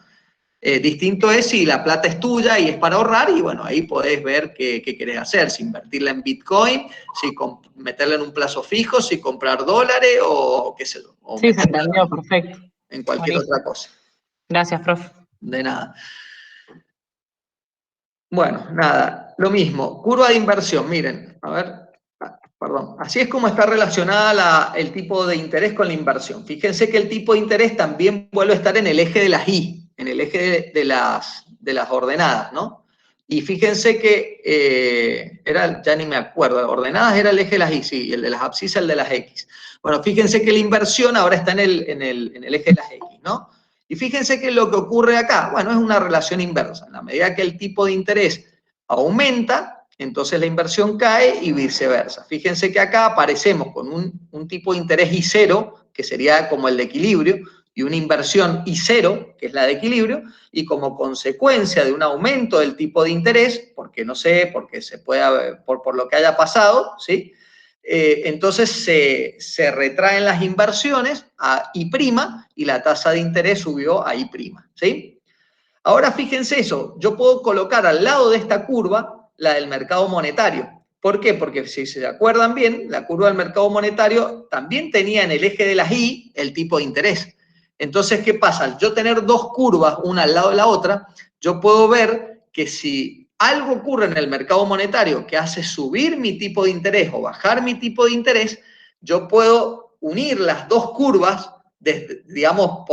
Distinto es si la plata es tuya y es para ahorrar, y bueno, ahí podés ver qué querés hacer, si invertirla en Bitcoin, si meterla en un plazo fijo, si comprar dólares o qué sé yo. Sí, se entendió, perfecto. En cualquier otra cosa. Gracias, profe. De nada. Bueno, nada, lo mismo. Curva de inversión, miren, a ver, perdón. Así es como está relacionada el tipo de interés con la inversión. Fíjense que el tipo de interés también vuelve a estar en el eje de las Y, en el eje de las ordenadas, ¿no? Y fíjense que ya ni me acuerdo, ordenadas era el eje de las Y, sí, y el de las abscisas el de las X. Bueno, fíjense que la inversión ahora está en el eje de las X, ¿no? Y fíjense que lo que ocurre acá, bueno, es una relación inversa. En la medida que el tipo de interés aumenta, entonces la inversión cae y viceversa. Fíjense que acá aparecemos con un tipo de interés I0, que sería como el de equilibrio, y una inversión I0, que es la de equilibrio, y como consecuencia de un aumento del tipo de interés, porque no sé, porque se puede, por lo que haya pasado, ¿sí? Entonces se retraen las inversiones a I' y la tasa de interés subió a I', ¿sí? Ahora fíjense eso, yo puedo colocar al lado de esta curva la del mercado monetario. ¿Por qué? Porque si se acuerdan bien, la curva del mercado monetario también tenía en el eje de las Y el tipo de interés. Entonces, ¿qué pasa? Al yo tener dos curvas, una al lado de la otra, yo puedo ver que si algo ocurre en el mercado monetario que hace subir mi tipo de interés o bajar mi tipo de interés, yo puedo unir las dos curvas, digamos,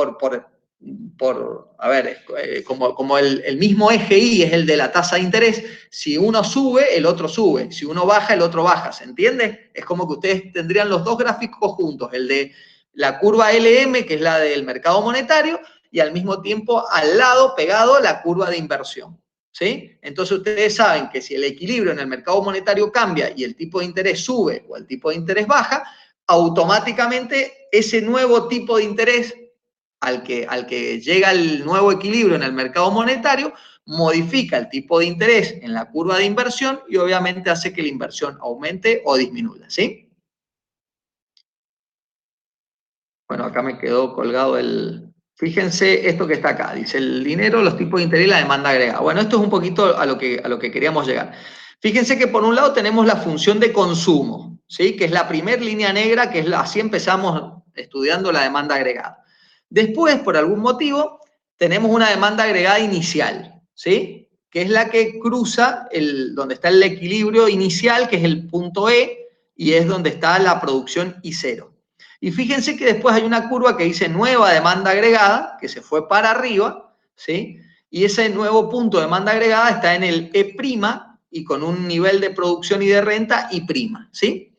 como el mismo eje Y es el de la tasa de interés, si uno sube, el otro sube, si uno baja, el otro baja, ¿se entiende? Es como que ustedes tendrían los dos gráficos juntos, el de la curva LM, que es la del mercado monetario, y al mismo tiempo al lado, pegado, la curva de inversión, ¿sí? Entonces ustedes saben que si el equilibrio en el mercado monetario cambia y el tipo de interés sube o el tipo de interés baja, automáticamente ese nuevo tipo de interés al que llega el nuevo equilibrio en el mercado monetario, modifica el tipo de interés en la curva de inversión y obviamente hace que la inversión aumente o disminuya, ¿sí? Bueno, acá me quedó colgado Fíjense esto que está acá, dice el dinero, los tipos de interés y la demanda agregada. Bueno, esto es un poquito a lo que queríamos llegar. Fíjense que por un lado tenemos la función de consumo, ¿sí? Que es la primera línea negra, que así empezamos estudiando la demanda agregada. Después, por algún motivo, tenemos una demanda agregada inicial, ¿sí? Que es la que cruza donde está el equilibrio inicial, que es el punto E, y es donde está la producción I0. Y fíjense que después hay una curva que dice nueva demanda agregada, que se fue para arriba, ¿sí? Y ese nuevo punto de demanda agregada está en el E' y con un nivel de producción y de renta I', ¿sí?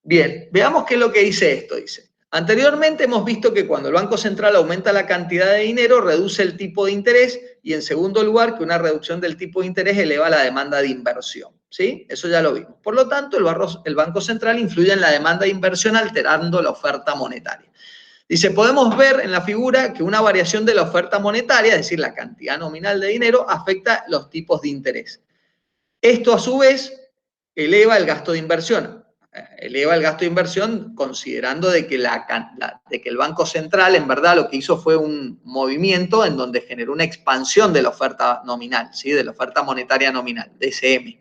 Bien, veamos qué es lo que dice esto. Dice, anteriormente hemos visto que cuando el Banco Central aumenta la cantidad de dinero, reduce el tipo de interés y, en segundo lugar, que una reducción del tipo de interés eleva la demanda de inversión. ¿Sí? Eso ya lo vimos. Por lo tanto, el Banco Central influye en la demanda de inversión alterando la oferta monetaria. Dice, podemos ver en la figura que una variación de la oferta monetaria, es decir, la cantidad nominal de dinero, afecta los tipos de interés. Esto, a su vez, eleva el gasto de inversión. Eleva el gasto de inversión considerando de que el Banco Central, en verdad, lo que hizo fue un movimiento en donde generó una expansión de la oferta nominal, ¿sí? De la oferta monetaria nominal, DCM.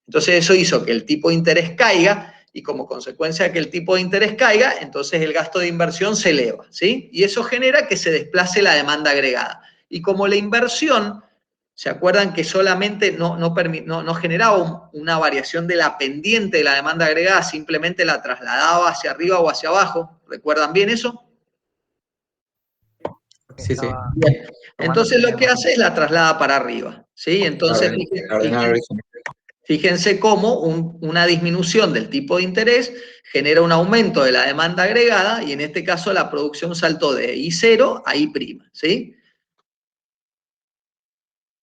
Entonces, eso hizo que el tipo de interés caiga y, como consecuencia de que el tipo de interés caiga, entonces el gasto de inversión se eleva, ¿sí? Y eso genera que se desplace la demanda agregada. Y como la inversión, ¿se acuerdan que solamente no generaba una variación de la pendiente de la demanda agregada, simplemente la trasladaba hacia arriba o hacia abajo? ¿Recuerdan bien eso? Sí, sí. Bien. Entonces lo que hace es la traslada para arriba, ¿sí? Entonces, fíjense cómo una disminución del tipo de interés genera un aumento de la demanda agregada y, en este caso, la producción saltó de I0 a I', ¿sí?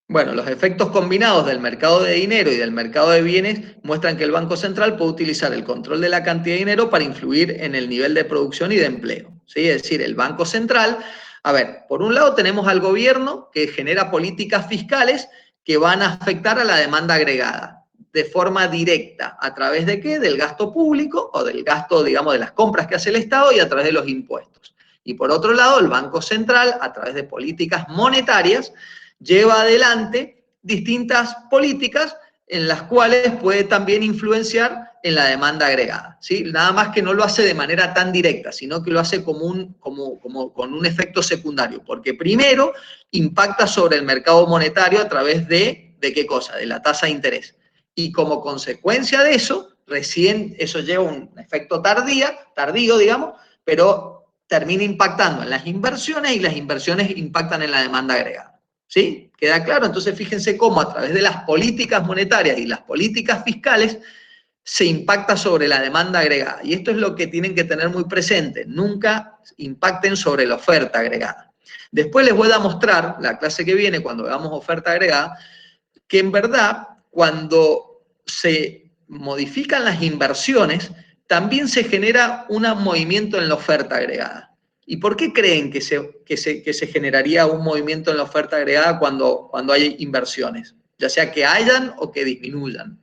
Bueno, los efectos combinados del mercado de dinero y del mercado de bienes muestran que el Banco Central puede utilizar el control de la cantidad de dinero para influir en el nivel de producción y de empleo, ¿sí? Es decir, el Banco Central, a ver, por un lado tenemos al gobierno que genera políticas fiscales que van a afectar a la demanda agregada de forma directa. ¿A través de qué? Del gasto público o del gasto, digamos, de las compras que hace el Estado y a través de los impuestos. Y por otro lado, el Banco Central, a través de políticas monetarias, lleva adelante distintas políticas en las cuales puede también influenciar en la demanda agregada, ¿sí? Nada más que no lo hace de manera tan directa, sino que lo hace con un efecto secundario, porque primero impacta sobre el mercado monetario a través ¿de qué cosa? De la tasa de interés. Y como consecuencia de eso, recién eso lleva un efecto tardío, digamos, pero termina impactando en las inversiones y las inversiones impactan en la demanda agregada. ¿Sí? ¿Queda claro? Entonces, fíjense cómo a través de las políticas monetarias y las políticas fiscales se impacta sobre la demanda agregada. Y esto es lo que tienen que tener muy presente. Nunca impacten sobre la oferta agregada. Después les voy a mostrar, la clase que viene, cuando veamos oferta agregada, que en verdad, cuando se modifican las inversiones, también se genera un movimiento en la oferta agregada. ¿Y por qué creen que se generaría un movimiento en la oferta agregada cuando hay inversiones? Ya sea que hayan o que disminuyan.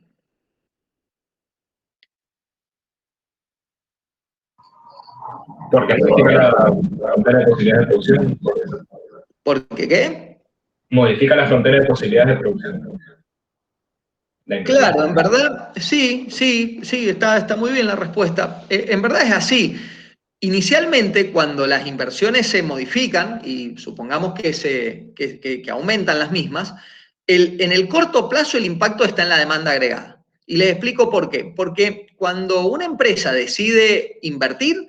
Porque modifica la frontera de posibilidades de producción. ¿Por qué qué? Modifica la frontera de posibilidades de producción. Claro, en verdad, sí, está muy bien la respuesta. En verdad es así. Inicialmente, cuando las inversiones se modifican, y supongamos que aumentan las mismas, en el corto plazo el impacto está en la demanda agregada. Y les explico por qué. Porque cuando una empresa decide invertir,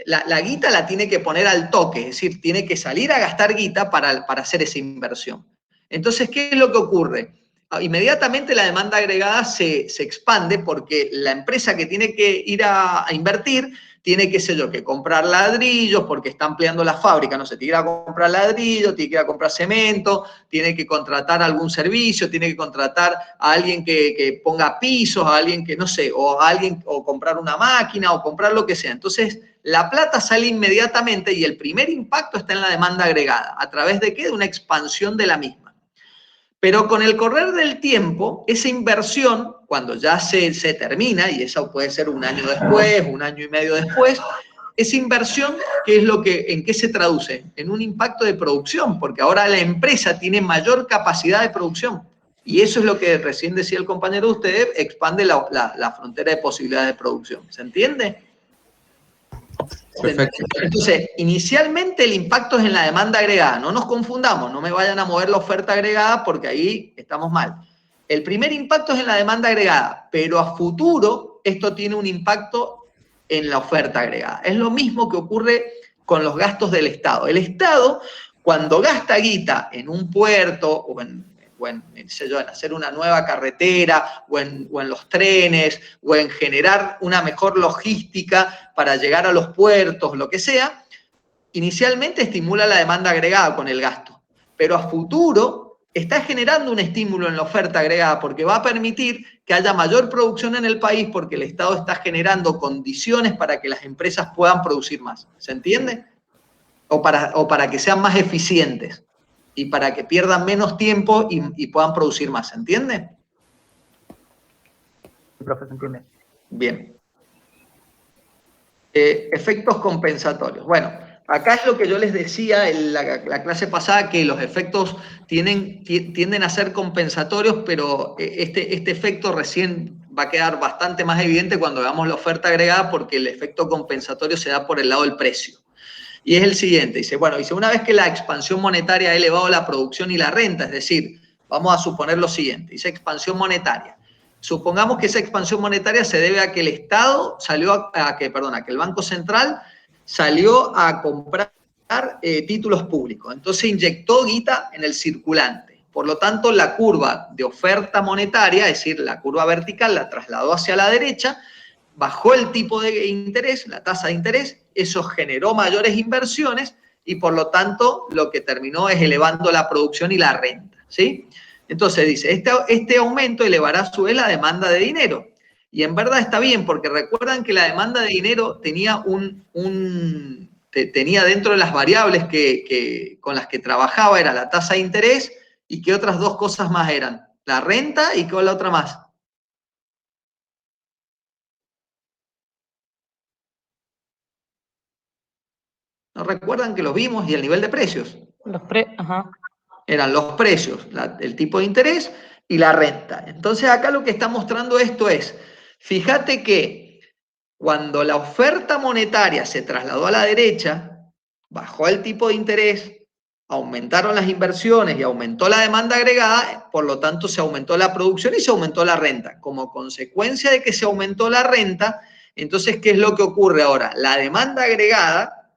la guita la tiene que poner al toque, es decir, tiene que salir a gastar guita para hacer esa inversión. Entonces, ¿qué es lo que ocurre? Inmediatamente la demanda agregada se expande porque la empresa que tiene que ir a invertir tiene, qué sé yo, que comprar ladrillos porque está ampliando la fábrica, no sé, tiene que ir a comprar ladrillos, tiene que ir a comprar cemento, tiene que contratar algún servicio, tiene que contratar a alguien que ponga pisos, a alguien que, no sé, o comprar una máquina o comprar lo que sea. Entonces, la plata sale inmediatamente y el primer impacto está en la demanda agregada. ¿A través de qué? De una expansión de la misma. Pero con el correr del tiempo, esa inversión, cuando ya se termina, y eso puede ser un año después, un año y medio después, esa inversión, ¿en qué se traduce? En un impacto de producción, porque ahora la empresa tiene mayor capacidad de producción. Y eso es lo que recién decía el compañero de ustedes, expande la frontera de posibilidades de producción. ¿Se entiende? Perfecto. Entonces, inicialmente el impacto es en la demanda agregada. No nos confundamos, no me vayan a mover la oferta agregada porque ahí estamos mal. El primer impacto es en la demanda agregada, pero a futuro esto tiene un impacto en la oferta agregada. Es lo mismo que ocurre con los gastos del Estado. El Estado, cuando gasta guita en un puerto o en qué sé yo, en hacer una nueva carretera, o en los trenes, o en generar una mejor logística para llegar a los puertos, lo que sea, inicialmente estimula la demanda agregada con el gasto, pero a futuro está generando un estímulo en la oferta agregada porque va a permitir que haya mayor producción en el país porque el Estado está generando condiciones para que las empresas puedan producir más. ¿Se entiende? O para que sean más eficientes y para que pierdan menos tiempo y puedan producir más. ¿Se entiende? Sí, profe, se entiende. Bien. Efectos compensatorios. Bueno, acá es lo que yo les decía en la clase pasada, que los efectos tienden a ser compensatorios, pero este efecto recién va a quedar bastante más evidente cuando veamos la oferta agregada, porque el efecto compensatorio se da por el lado del precio. Y es el siguiente, dice, una vez que la expansión monetaria ha elevado la producción y la renta, es decir, vamos a suponer lo siguiente, dice expansión monetaria. Supongamos que esa expansión monetaria se debe a que el Estado salió que el Banco Central salió a comprar títulos públicos. Entonces inyectó guita en el circulante. Por lo tanto, la curva de oferta monetaria, es decir, la curva vertical, la trasladó hacia la derecha, bajó el tipo de interés, la tasa de interés, eso generó mayores inversiones y por lo tanto lo que terminó es elevando la producción y la renta, ¿sí? Entonces dice, este aumento elevará a su vez la demanda de dinero. Y en verdad está bien, porque recuerdan que la demanda de dinero tenía tenía dentro de las variables con las que trabajaba, era la tasa de interés, y qué otras dos cosas más eran, la renta y qué la otra más. ¿No recuerdan que los vimos? Y el nivel de precios. Ajá. Eran los precios, el tipo de interés y la renta. Entonces acá lo que está mostrando esto es, fíjate que cuando la oferta monetaria se trasladó a la derecha, bajó el tipo de interés, aumentaron las inversiones y aumentó la demanda agregada, por lo tanto se aumentó la producción y se aumentó la renta. Como consecuencia de que se aumentó la renta, entonces, ¿qué es lo que ocurre ahora? La demanda agregada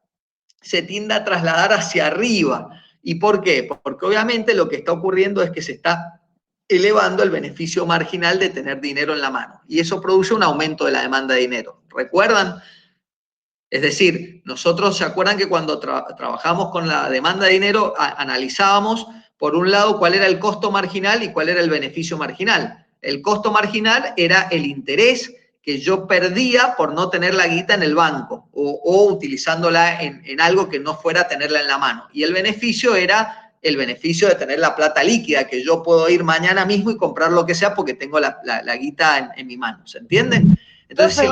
se tiende a trasladar hacia arriba. ¿Y por qué? Porque obviamente lo que está ocurriendo es que se está elevando el beneficio marginal de tener dinero en la mano. Y eso produce un aumento de la demanda de dinero. ¿Recuerdan? Es decir, nosotros, ¿se acuerdan que cuando trabajamos con la demanda de dinero, analizábamos, por un lado, cuál era el costo marginal y cuál era el beneficio marginal? El costo marginal era el interés que yo perdía por no tener la guita en el banco o utilizándola en algo que no fuera tenerla en la mano. Y el beneficio era el beneficio de tener la plata líquida, que yo puedo ir mañana mismo y comprar lo que sea porque tengo la guita en mi mano. ¿Se entiende? Entonces,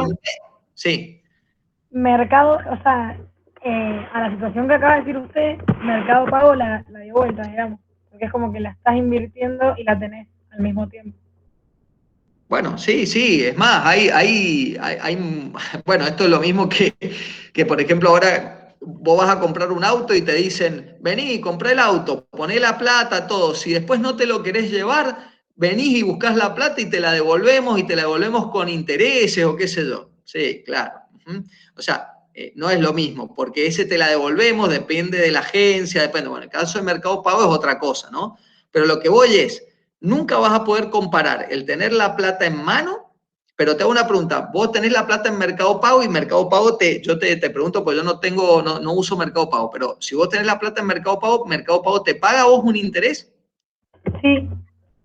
sí. Mercado, o sea, a la situación que acaba de decir usted, Mercado Pago la dio vuelta, digamos, porque es como que la estás invirtiendo y la tenés al mismo tiempo. Bueno, sí, es más, bueno, esto es lo mismo que, por ejemplo, ahora vos vas a comprar un auto y te dicen, vení, comprá el auto, poné la plata, todo, si después no te lo querés llevar, venís y buscás la plata y te la devolvemos con intereses o qué sé yo. Sí, claro. O sea, no es lo mismo, porque ese te la devolvemos, depende de la agencia, depende, bueno, en el caso de Mercado Pago es otra cosa, ¿no? Pero lo que voy es, nunca vas a poder comparar el tener la plata en mano, pero te hago una pregunta, vos tenés la plata en Mercado Pago y Mercado Pago yo te pregunto, pues yo no uso Mercado Pago, pero si vos tenés la plata en Mercado Pago te paga a vos un interés. Sí,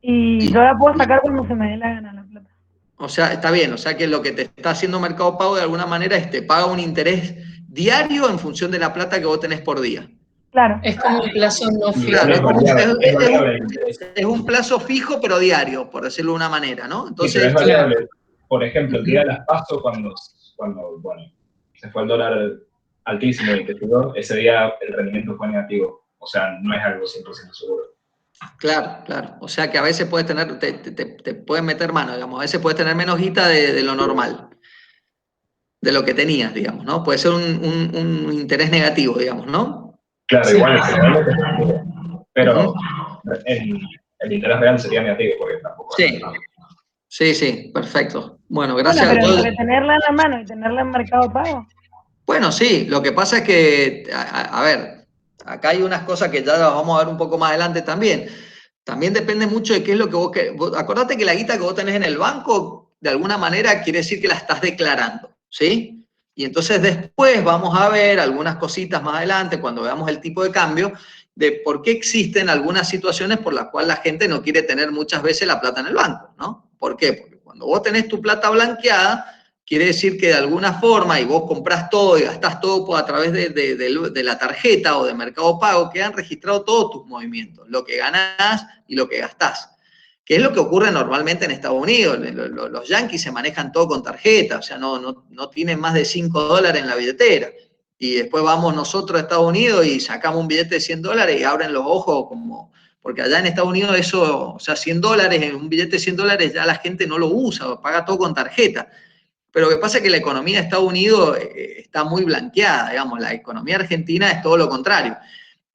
y yo la puedo sacar cuando se me dé la gana la plata. O sea, está bien, o sea que lo que te está haciendo Mercado Pago de alguna manera es te paga un interés diario en función de la plata que vos tenés por día. Claro. Es como un plazo no fijo. Claro, es un plazo fijo pero diario, por decirlo de una manera, ¿no? Entonces, sí, pero es variable. Por ejemplo, el día de las PASO, cuando bueno, se fue el dólar altísimo y que subió, ese día el rendimiento fue negativo. O sea, no es algo 100% seguro. Claro. O sea que a veces puedes tener, te pueden meter mano, digamos. A veces puedes tener menos guita de lo normal, de lo que tenías, digamos, ¿no? Puede ser un interés negativo, digamos, ¿no? Claro, Sí. igual pero el interés real sería negativo porque tampoco. Sí, perfecto. Bueno, gracias pero a todos. entre tenerla en la mano y tenerla en Mercado Pago. Bueno, sí, lo que pasa es que, a ver, acá hay unas cosas que ya las vamos a ver un poco más adelante también. También depende mucho de qué es lo que vos querés. Acordate que la guita que vos tenés en el banco, de alguna manera, quiere decir que la estás declarando, ¿sí? Y entonces después vamos a ver algunas cositas más adelante, cuando veamos el tipo de cambio, de por qué existen algunas situaciones por las cuales la gente no quiere tener muchas veces la plata en el banco, ¿no? ¿Por qué? Porque cuando vos tenés tu plata blanqueada, quiere decir que de alguna forma, y vos comprás todo y gastás todo a través de la tarjeta o de Mercado Pago, quedan registrados todos tus movimientos, lo que ganás y lo que gastás. Que es lo que ocurre normalmente en Estados Unidos. Los yanquis se manejan todo con tarjeta, o sea, no tienen más de $5 en la billetera. Y después vamos nosotros a Estados Unidos y sacamos un billete de $100 y abren los ojos como... Porque allá en Estados Unidos eso, o sea, $100, en un billete de $100 ya la gente no lo usa, paga todo con tarjeta. Pero lo que pasa es que la economía de Estados Unidos está muy blanqueada, digamos, la economía argentina es todo lo contrario.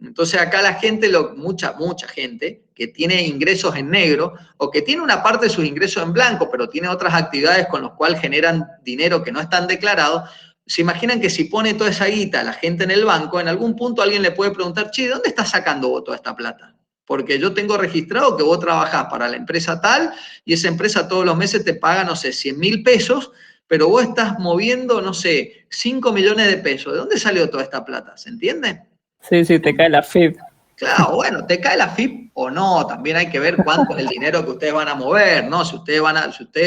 Entonces acá la gente, mucha gente que tiene ingresos en negro o que tiene una parte de sus ingresos en blanco, pero tiene otras actividades con las cuales generan dinero que no están declarados, se imaginan que si pone toda esa guita la gente en el banco, en algún punto alguien le puede preguntar, che, ¿de dónde estás sacando vos toda esta plata? Porque yo tengo registrado que vos trabajás para la empresa tal y esa empresa todos los meses te paga, no sé, 100.000 pesos, pero vos estás moviendo, no sé, 5 millones de pesos. ¿De dónde salió toda esta plata? ¿Se entiende? Sí, te cae la FIP. Claro, bueno, te cae la FIP o no, también hay que ver cuánto es el dinero que ustedes van a mover, ¿no? Si ustedes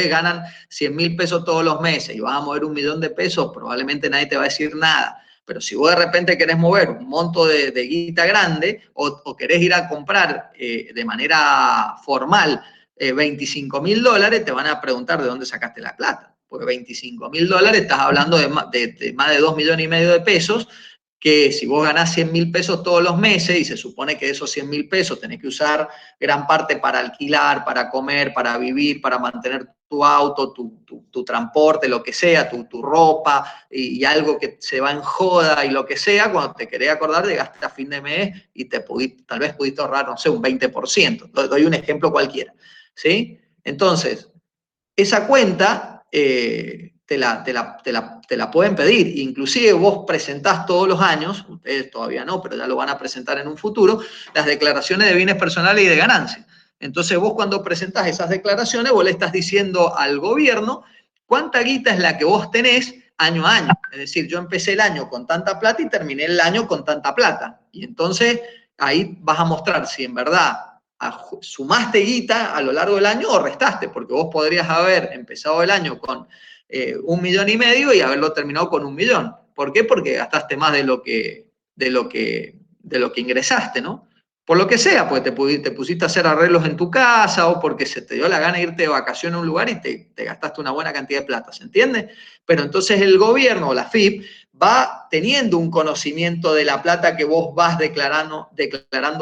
ganan 100.000 pesos todos los meses y van a mover 1.000.000 de pesos, probablemente nadie te va a decir nada. Pero si vos de repente querés mover un monto de guita grande o querés ir a comprar de manera formal $25.000, te van a preguntar de dónde sacaste la plata. Porque $25.000 estás hablando de más de 2,5 millones de pesos, que si vos ganás 100.000 pesos todos los meses y se supone que de esos 100.000 pesos tenés que usar gran parte para alquilar, para comer, para vivir, para mantener tu auto, tu transporte, lo que sea, tu ropa y algo que se va en joda y lo que sea, cuando te querés acordar llegaste a fin de mes y tal vez pudiste ahorrar, no sé, un 20%. Doy un ejemplo cualquiera, ¿sí? Entonces, esa cuenta te la pueden pedir. Inclusive vos presentás todos los años, ustedes todavía no, pero ya lo van a presentar en un futuro, las declaraciones de bienes personales y de ganancias. Entonces vos cuando presentás esas declaraciones, vos le estás diciendo al gobierno cuánta guita es la que vos tenés año a año. Es decir, yo empecé el año con tanta plata y terminé el año con tanta plata. Y entonces ahí vas a mostrar si en verdad sumaste guita a lo largo del año o restaste, porque vos podrías haber empezado el año con 1,5 millones y haberlo terminado con 1 millón. ¿Por qué? Porque gastaste más de lo que ingresaste, ¿no? Por lo que sea, pues te pusiste a hacer arreglos en tu casa o porque se te dio la gana de irte de vacaciones a un lugar y te gastaste una buena cantidad de plata, ¿se entiende? Pero entonces el gobierno o la FIP va teniendo un conocimiento de la plata que vos vas declarando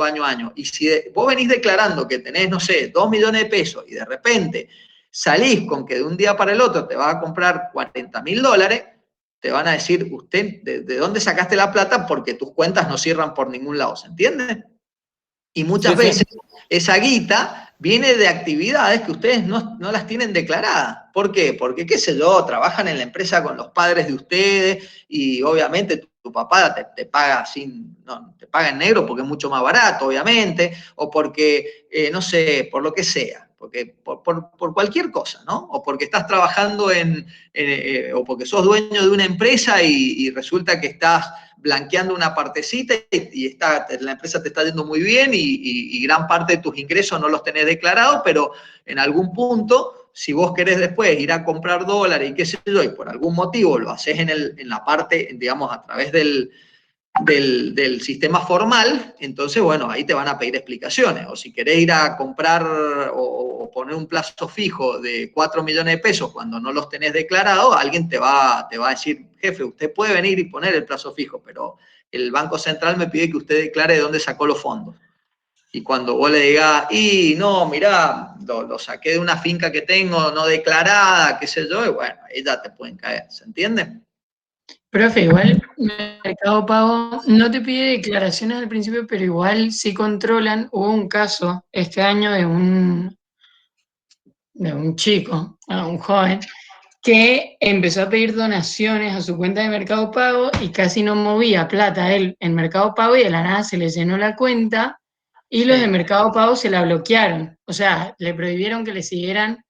año a año. Y si vos venís declarando que tenés, no sé, 2 millones de pesos y de repente salís con que de un día para el otro te vas a comprar $40.000, te van a decir, usted, ¿de dónde sacaste la plata? Porque tus cuentas no cierran por ningún lado, ¿se entiende? Y muchas veces esa guita viene de actividades que ustedes no las tienen declaradas. ¿Por qué? Porque, qué sé yo, trabajan en la empresa con los padres de ustedes y obviamente tu papá te paga te paga en negro porque es mucho más barato, obviamente, o porque, no sé, por lo que sea, porque por cualquier cosa, ¿no? O porque estás trabajando o porque sos dueño de una empresa y resulta que estás blanqueando una partecita y la empresa te está yendo muy bien y gran parte de tus ingresos no los tenés declarados, pero en algún punto, si vos querés después ir a comprar dólares y qué sé yo, y por algún motivo lo haces en la parte, digamos, a través del sistema formal, entonces, bueno, ahí te van a pedir explicaciones. O si querés ir a comprar o poner un plazo fijo de 4 millones de pesos cuando no los tenés declarados, alguien te va a decir, jefe, usted puede venir y poner el plazo fijo, pero el Banco Central me pide que usted declare de dónde sacó los fondos. Y cuando vos le digas, no, mirá, lo saqué de una finca que tengo no declarada, qué sé yo, y bueno, ahí ya te pueden caer, ¿se entiende? Profe, igual Mercado Pago no te pide declaraciones al principio, pero igual sí controlan. Hubo un caso este año de un chico, un joven, que empezó a pedir donaciones a su cuenta de Mercado Pago y casi no movía plata él en Mercado Pago y de la nada se le llenó la cuenta y los de Mercado Pago se la bloquearon. O sea, le prohibieron que le siguieran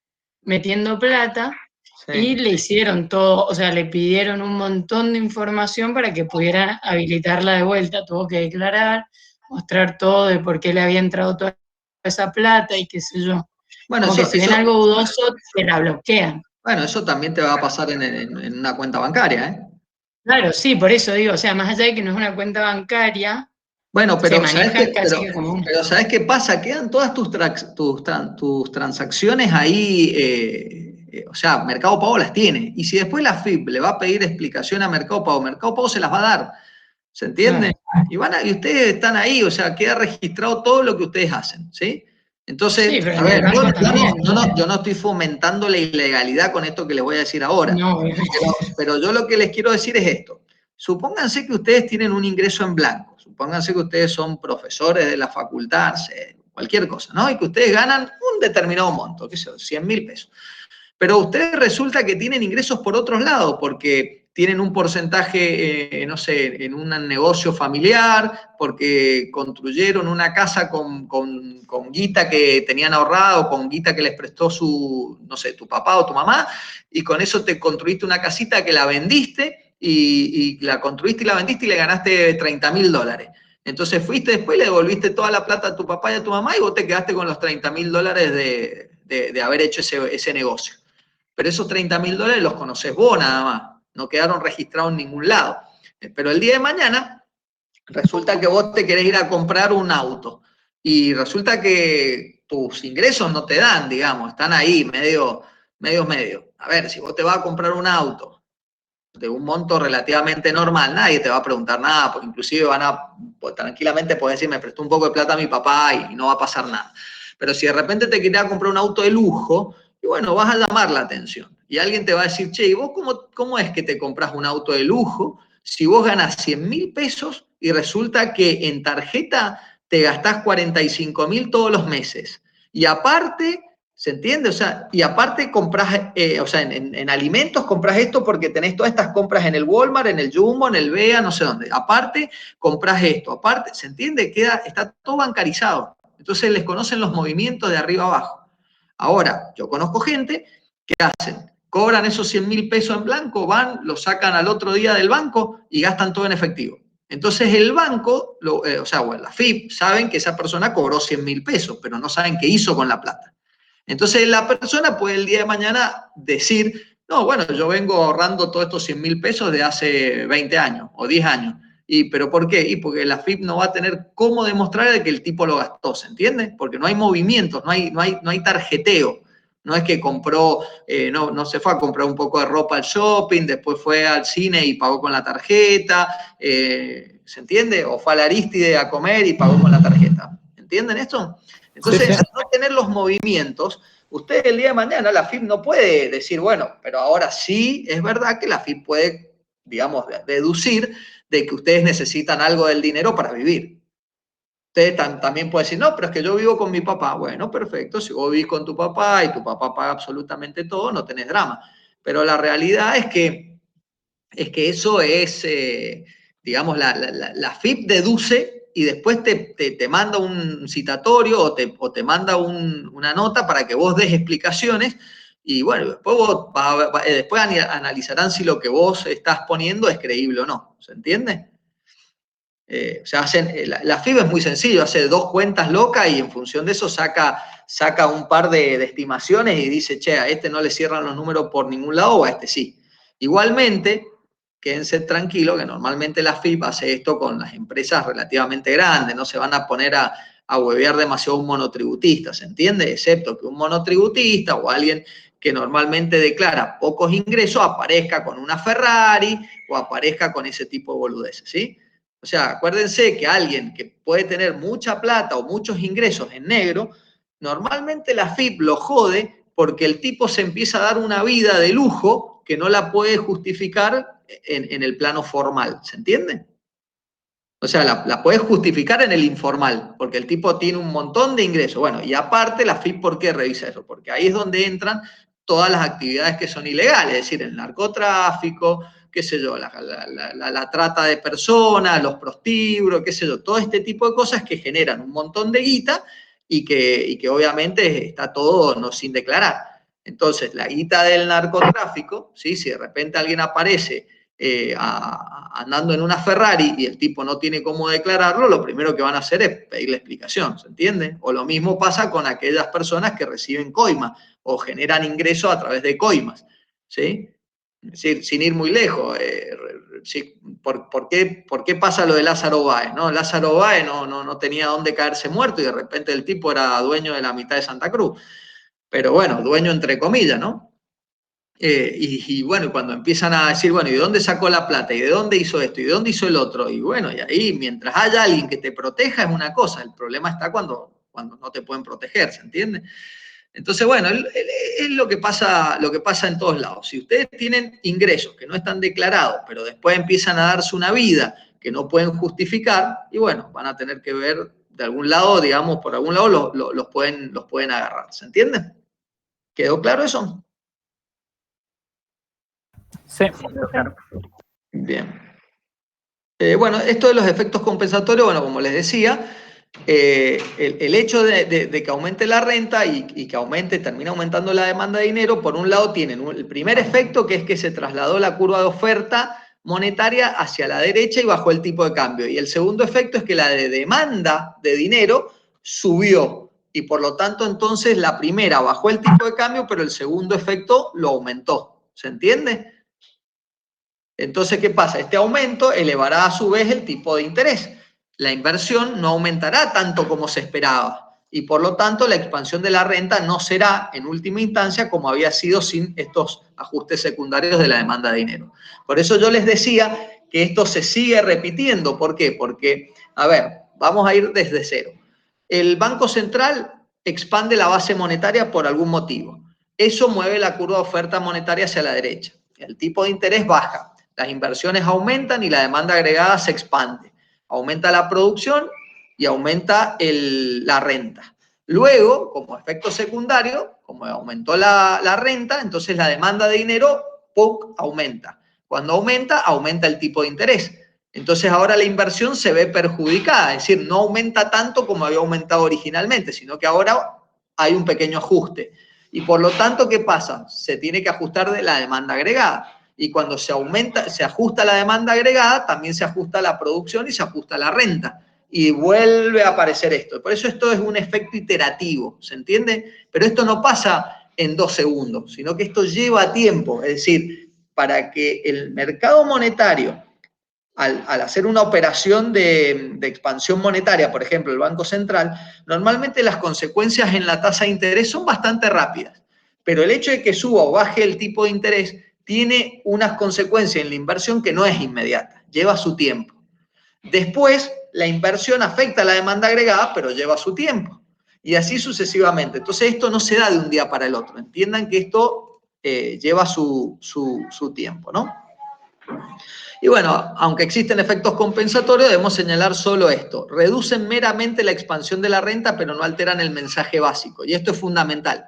metiendo plata y le hicieron todo, o sea, le pidieron un montón de información para que pudiera habilitarla de vuelta. Tuvo que declarar, mostrar todo de por qué le había entrado toda esa plata y qué sé yo. Bueno, como que si ven algo dudoso, se la bloquean. Bueno, eso también te va a pasar en una cuenta bancaria, ¿eh? Claro, sí, por eso digo, o sea, más allá de que no es una cuenta bancaria, bueno, pero se manejan casi que como una. Pero ¿sabes qué pasa? Quedan todas tus transacciones ahí, o sea, Mercado Pago las tiene. Y si después la FIP le va a pedir explicación a Mercado Pago se las va a dar. ¿Se entiende? Y ustedes están ahí, o sea, queda registrado todo lo que ustedes hacen, ¿sí? Entonces, sí, pero a ver, yo no estoy fomentando la ilegalidad con esto que les voy a decir ahora. No, pero yo lo que les quiero decir es esto. Supónganse que ustedes tienen un ingreso en blanco. Supónganse que ustedes son profesores de la facultad, cualquier cosa, ¿no? Y que ustedes ganan un determinado monto, qué sé yo, 100.000 pesos. Pero ustedes resulta que tienen ingresos por otros lados, porque tienen un porcentaje, no sé, en un negocio familiar, porque construyeron una casa con guita que tenían ahorrado, con guita que les prestó no sé, tu papá o tu mamá, y con eso te construiste una casita que la vendiste, y la construiste y la vendiste y le ganaste $30.000. Entonces fuiste después y le devolviste toda la plata a tu papá y a tu mamá, y vos te quedaste con los $30.000 de haber hecho ese negocio. Pero esos $30.000 los conoces vos nada más, no quedaron registrados en ningún lado. Pero el día de mañana resulta que vos te querés ir a comprar un auto y resulta que tus ingresos no te dan, digamos, están ahí medio. A ver, si vos te vas a comprar un auto de un monto relativamente normal, nadie te va a preguntar nada, porque inclusive pues, tranquilamente puedes decir, me prestó un poco de plata a mi papá y no va a pasar nada. Pero si de repente te querías comprar un auto de lujo, y bueno, vas a llamar la atención. Y alguien te va a decir, che, ¿y vos cómo es que te compras un auto de lujo si vos ganas 100.000 pesos y resulta que en tarjeta te gastás 45.000 todos los meses? Y aparte, ¿se entiende? O sea, y aparte compras, o sea, en alimentos compras esto porque tenés todas estas compras en el Walmart, en el Jumbo, en el Bea, no sé dónde. Aparte, compras esto. Aparte, ¿se entiende? Está todo bancarizado. Entonces les conocen los movimientos de arriba abajo. Ahora, yo conozco gente que hacen, cobran esos 100.000 pesos en blanco, van, lo sacan al otro día del banco y gastan todo en efectivo. Entonces el banco, o sea, la FIP, saben que esa persona cobró 100.000 pesos, pero no saben qué hizo con la plata. Entonces la persona puede el día de mañana decir, no, bueno, yo vengo ahorrando todos estos 100.000 pesos de hace 20 años o 10 años. ¿Pero por qué? Y porque la FIP no va a tener cómo demostrar que el tipo lo gastó, ¿se entiende? Porque no hay movimientos, no hay tarjeteo. No es que compró, no se fue a comprar un poco de ropa al shopping, después fue al cine y pagó con la tarjeta, ¿se entiende? O fue al Aristide a comer y pagó con la tarjeta. ¿Entienden esto? Entonces, al no tener los movimientos, usted el día de mañana, la FIP no puede decir, bueno, pero ahora sí es verdad que la FIP puede, digamos, deducir de que ustedes necesitan algo del dinero para vivir. Usted también puede decir, no, pero es que yo vivo con mi papá. Bueno, perfecto, si vos vivís con tu papá y tu papá paga absolutamente todo, no tenés drama. Pero la realidad es que eso es, digamos, la FIP deduce y después te manda un citatorio o te manda una nota para que vos des explicaciones y bueno, después analizarán si lo que vos estás poniendo es creíble o no. ¿Se entiende? O sea, la FIB es muy sencillo, hace 2 cuentas locas y en función de eso saca un par de estimaciones y dice, che, a este no le cierran los números por ningún lado o a este sí. Igualmente, quédense tranquilos que normalmente la FIB hace esto con las empresas relativamente grandes, no se van a poner a huevear demasiado un monotributista, ¿se entiende? Excepto que un monotributista o alguien que normalmente declara pocos ingresos aparezca con una Ferrari o aparezca con ese tipo de boludeces, ¿sí? O sea, acuérdense que alguien que puede tener mucha plata o muchos ingresos en negro, normalmente la FIP lo jode porque el tipo se empieza a dar una vida de lujo que no la puede justificar en el plano formal. ¿Se entiende? O sea, la puedes justificar en el informal, porque el tipo tiene un montón de ingresos. Bueno, y aparte la FIP, ¿por qué revisa eso? Porque ahí es donde entran todas las actividades que son ilegales, es decir, el narcotráfico, qué sé yo, la trata de personas, los prostíbulos, qué sé yo, todo este tipo de cosas que generan un montón de guita y que obviamente está todo no sin declarar. Entonces, la guita del narcotráfico, ¿sí? Si de repente alguien aparece andando en una Ferrari y el tipo no tiene cómo declararlo, lo primero que van a hacer es pedirle explicación, ¿se entiende? O lo mismo pasa con aquellas personas que reciben coimas o generan ingresos a través de coimas, ¿sí? Es decir, sin ir muy lejos, ¿por qué pasa lo de Lázaro Báez? ¿No? Lázaro Báez no tenía dónde caerse muerto y de repente el tipo era dueño de la mitad de Santa Cruz. Pero bueno, dueño entre comillas, ¿no? Y bueno, cuando empiezan a decir, bueno, ¿y de dónde sacó la plata? ¿Y de dónde hizo esto? ¿Y de dónde hizo el otro? Y bueno, y ahí, mientras haya alguien que te proteja, es una cosa. El problema está cuando no te pueden proteger, ¿se entiende? Entonces, bueno, es lo que pasa en todos lados. Si ustedes tienen ingresos que no están declarados, pero después empiezan a darse una vida que no pueden justificar, y bueno, van a tener que ver de algún lado, digamos, por algún lado los pueden agarrar. ¿Se entiende? ¿Quedó claro eso? Sí, claro. Bien. Bueno, esto de los efectos compensatorios, bueno, como les decía, el hecho de que aumente la renta y que termina aumentando la demanda de dinero, por un lado tienen el primer efecto, que es que se trasladó la curva de oferta monetaria hacia la derecha y bajó el tipo de cambio. Y el segundo efecto es que la de demanda de dinero subió. Y por lo tanto, entonces, la primera bajó el tipo de cambio, pero el segundo efecto lo aumentó. ¿Se entiende? Entonces, ¿qué pasa? Este aumento elevará a su vez el tipo de interés. La inversión no aumentará tanto como se esperaba y por lo tanto la expansión de la renta no será en última instancia como había sido sin estos ajustes secundarios de la demanda de dinero. Por eso yo les decía que esto se sigue repitiendo. ¿Por qué? Porque, a ver, vamos a ir desde cero. El Banco Central expande la base monetaria por algún motivo. Eso mueve la curva de oferta monetaria hacia la derecha. El tipo de interés baja. Las inversiones aumentan y la demanda agregada se expande. Aumenta la producción y aumenta la renta. Luego, como efecto secundario, como aumentó la renta, entonces la demanda de dinero aumenta. Cuando aumenta el tipo de interés. Entonces ahora la inversión se ve perjudicada, es decir, no aumenta tanto como había aumentado originalmente, sino que ahora hay un pequeño ajuste. Y por lo tanto, ¿qué pasa? Se tiene que ajustar de la demanda agregada. Y cuando se ajusta la demanda agregada, también se ajusta la producción y se ajusta la renta. Y vuelve a aparecer esto. Por eso esto es un efecto iterativo, ¿se entiende? Pero esto no pasa en 2 segundos, sino que esto lleva tiempo. Es decir, para que el mercado monetario, al hacer una operación de expansión monetaria, por ejemplo, el Banco Central, normalmente las consecuencias en la tasa de interés son bastante rápidas. Pero el hecho de que suba o baje el tipo de interés tiene unas consecuencias en la inversión que no es inmediata, lleva su tiempo. Después, la inversión afecta a la demanda agregada, pero lleva su tiempo. Y así sucesivamente. Entonces, esto no se da de un día para el otro. Entiendan que esto lleva su tiempo, ¿no? Y bueno, aunque existen efectos compensatorios, debemos señalar solo esto. Reducen meramente la expansión de la renta, pero no alteran el mensaje básico. Y esto es fundamental.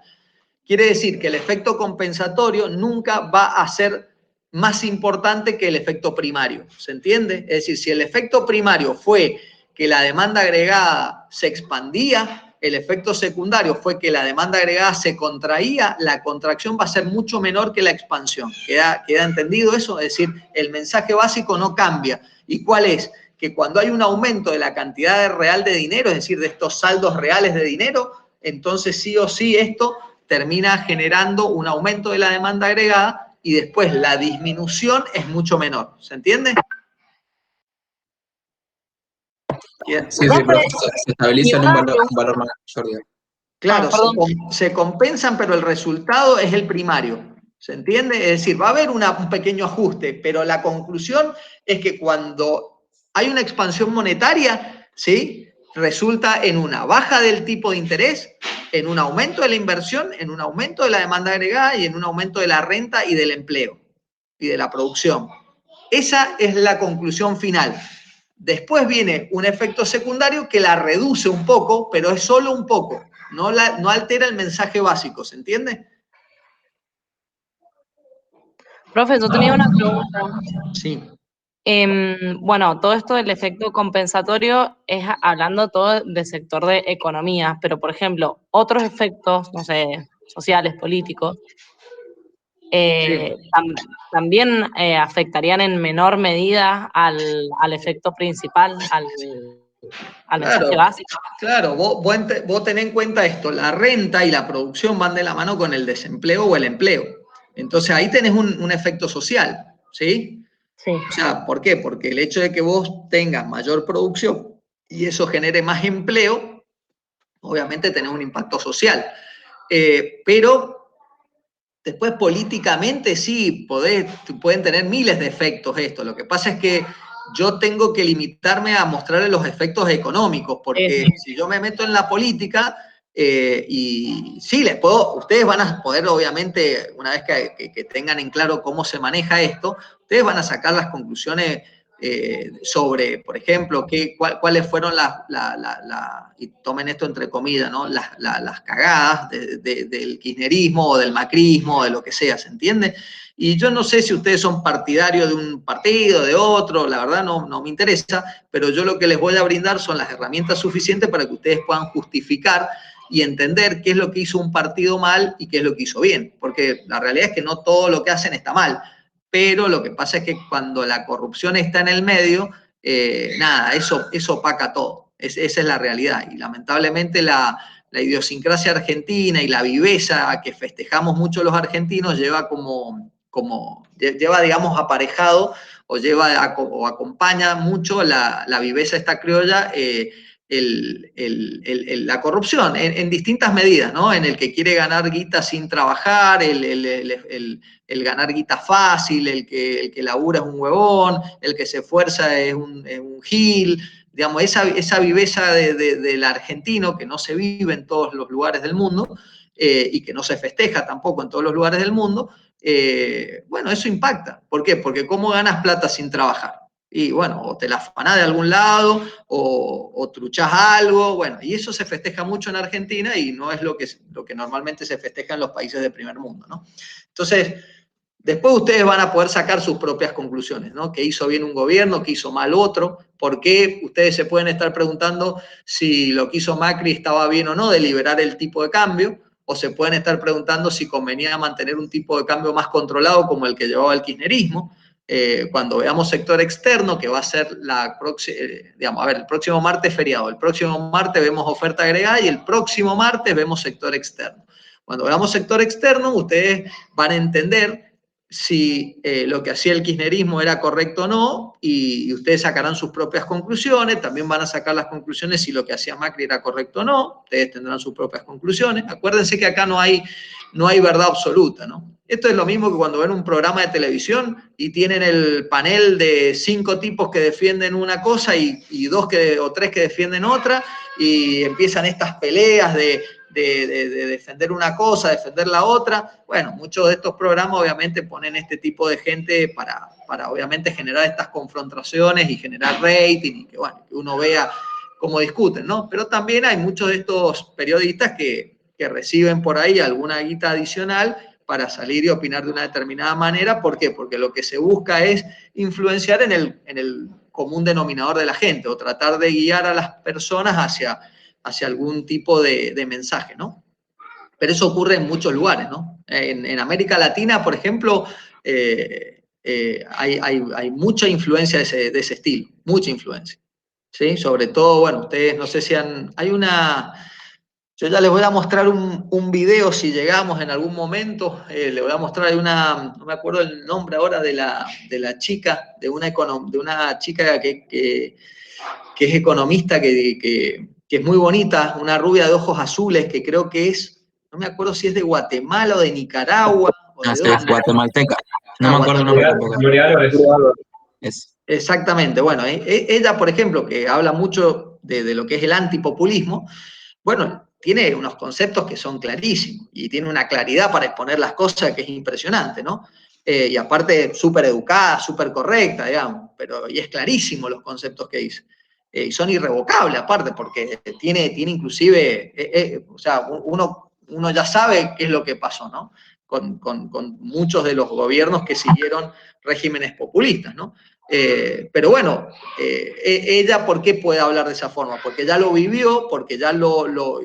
Quiere decir que el efecto compensatorio nunca va a ser más importante que el efecto primario. ¿Se entiende? Es decir, si el efecto primario fue que la demanda agregada se expandía, el efecto secundario fue que la demanda agregada se contraía, la contracción va a ser mucho menor que la expansión. ¿Queda entendido eso? Es decir, el mensaje básico no cambia. ¿Y cuál es? Que cuando hay un aumento de la cantidad real de dinero, es decir, de estos saldos reales de dinero, entonces sí o sí esto termina generando un aumento de la demanda agregada y después la disminución es mucho menor. ¿Se entiende? Sí, pero se estabiliza en un valor mayor. Claro, se compensan, pero el resultado es el primario. ¿Se entiende? Es decir, va a haber un pequeño ajuste, pero la conclusión es que cuando hay una expansión monetaria, ¿sí?, resulta en una baja del tipo de interés, en un aumento de la inversión, en un aumento de la demanda agregada y en un aumento de la renta y del empleo y de la producción. Esa es la conclusión final. Después viene un efecto secundario que la reduce un poco, pero es solo un poco. No altera el mensaje básico, ¿se entiende? Profe, yo tenía una pregunta. Sí. Bueno, todo esto del efecto compensatorio es hablando todo del sector de economía, pero por ejemplo, otros efectos, no sé, sociales, políticos, también afectarían en menor medida al efecto principal, al mensaje básico. Claro, vos tenés en cuenta esto, la renta y la producción van de la mano con el desempleo o el empleo. Entonces ahí tenés un efecto social, ¿sí? Sí. O sea, ¿por qué? Porque el hecho de que vos tengas mayor producción y eso genere más empleo, obviamente tenés un impacto social. Pero después políticamente sí, pueden tener miles de efectos esto. Lo que pasa es que yo tengo que limitarme a mostrarles los efectos económicos, porque si yo me meto en la política, y sí, ustedes van a poder, obviamente, una vez que tengan en claro cómo se maneja esto, ustedes van a sacar las conclusiones sobre, por ejemplo, cuáles fueron y tomen esto entre comillas, ¿no? las cagadas del kirchnerismo o del macrismo o de lo que sea, ¿se entiende? Y yo no sé si ustedes son partidarios de un partido, de otro, la verdad no me interesa, pero yo lo que les voy a brindar son las herramientas suficientes para que ustedes puedan justificar y entender qué es lo que hizo un partido mal y qué es lo que hizo bien, porque la realidad es que no todo lo que hacen está mal, pero lo que pasa es que cuando la corrupción está en el medio, nada, eso opaca todo, esa es la realidad, y lamentablemente la idiosincrasia argentina y la viveza que festejamos mucho los argentinos lleva digamos, aparejado o acompaña mucho la viveza esta criolla, la corrupción en distintas medidas, ¿no? En el que quiere ganar guita sin trabajar, el ganar guita fácil, el que labura es un huevón, el que se esfuerza es un gil, digamos, esa viveza del argentino que no se vive en todos los lugares del mundo y que no se festeja tampoco en todos los lugares del mundo, bueno, eso impacta. ¿Por qué? Porque ¿cómo ganas plata sin trabajar? Y bueno, o te la afanás de algún lado, o truchás algo, bueno, y eso se festeja mucho en Argentina y no es lo que normalmente se festeja en los países de primer mundo, ¿no? Entonces, después ustedes van a poder sacar sus propias conclusiones, ¿no? ¿Qué hizo bien un gobierno? ¿Qué hizo mal otro? ¿Por qué? Ustedes se pueden estar preguntando si lo que hizo Macri estaba bien o no de liberar el tipo de cambio, o se pueden estar preguntando si convenía mantener un tipo de cambio más controlado como el que llevaba el kirchnerismo. Cuando veamos sector externo, que va a ser digamos, a ver, el próximo martes feriado, el próximo martes vemos oferta agregada y el próximo martes vemos sector externo. Cuando veamos sector externo, ustedes van a entender si lo que hacía el kirchnerismo era correcto o no, y ustedes sacarán sus propias conclusiones, también van a sacar las conclusiones si lo que hacía Macri era correcto o no, ustedes tendrán sus propias conclusiones. Acuérdense que acá no hay verdad absoluta, ¿no? Esto es lo mismo que cuando ven un programa de televisión y tienen el panel de 5 tipos que defienden una cosa y 2 o 3 que defienden otra, y empiezan estas peleas de defender una cosa, defender la otra. Bueno, muchos de estos programas obviamente ponen este tipo de gente para obviamente generar estas confrontaciones y generar rating y que, bueno, que uno vea cómo discuten, ¿no? Pero también hay muchos de estos periodistas que reciben por ahí alguna guita adicional para salir y opinar de una determinada manera. ¿Por qué? Porque lo que se busca es influenciar en el común denominador de la gente o tratar de guiar a las personas hacia algún tipo de mensaje, ¿no? Pero eso ocurre en muchos lugares, ¿no? En América Latina, por ejemplo, hay mucha influencia de ese estilo, mucha influencia, ¿sí? Sobre todo, bueno, ustedes no sé si yo ya les voy a mostrar un video si llegamos en algún momento, les voy a mostrar no me acuerdo el nombre ahora de la chica, de una chica que es economista, que es muy bonita, una rubia de ojos azules, que creo que no me acuerdo si es de Guatemala o de Nicaragua. Es guatemalteca. No me acuerdo el nombre tampoco. Gloria Álvarez. Exactamente. Bueno, ella, por ejemplo, que habla mucho de lo que es el antipopulismo, bueno, tiene unos conceptos que son clarísimos y tiene una claridad para exponer las cosas que es impresionante, ¿no? Y aparte, súper educada, súper correcta, digamos, y es clarísimo los conceptos que dice. Y son irrevocables, aparte, porque tiene inclusive, o sea, uno uno ya sabe qué es lo que pasó, ¿no? Con muchos de los gobiernos que siguieron regímenes populistas, ¿no? Pero bueno, ella, ¿por qué puede hablar de esa forma? Porque ya lo vivió, porque ya lo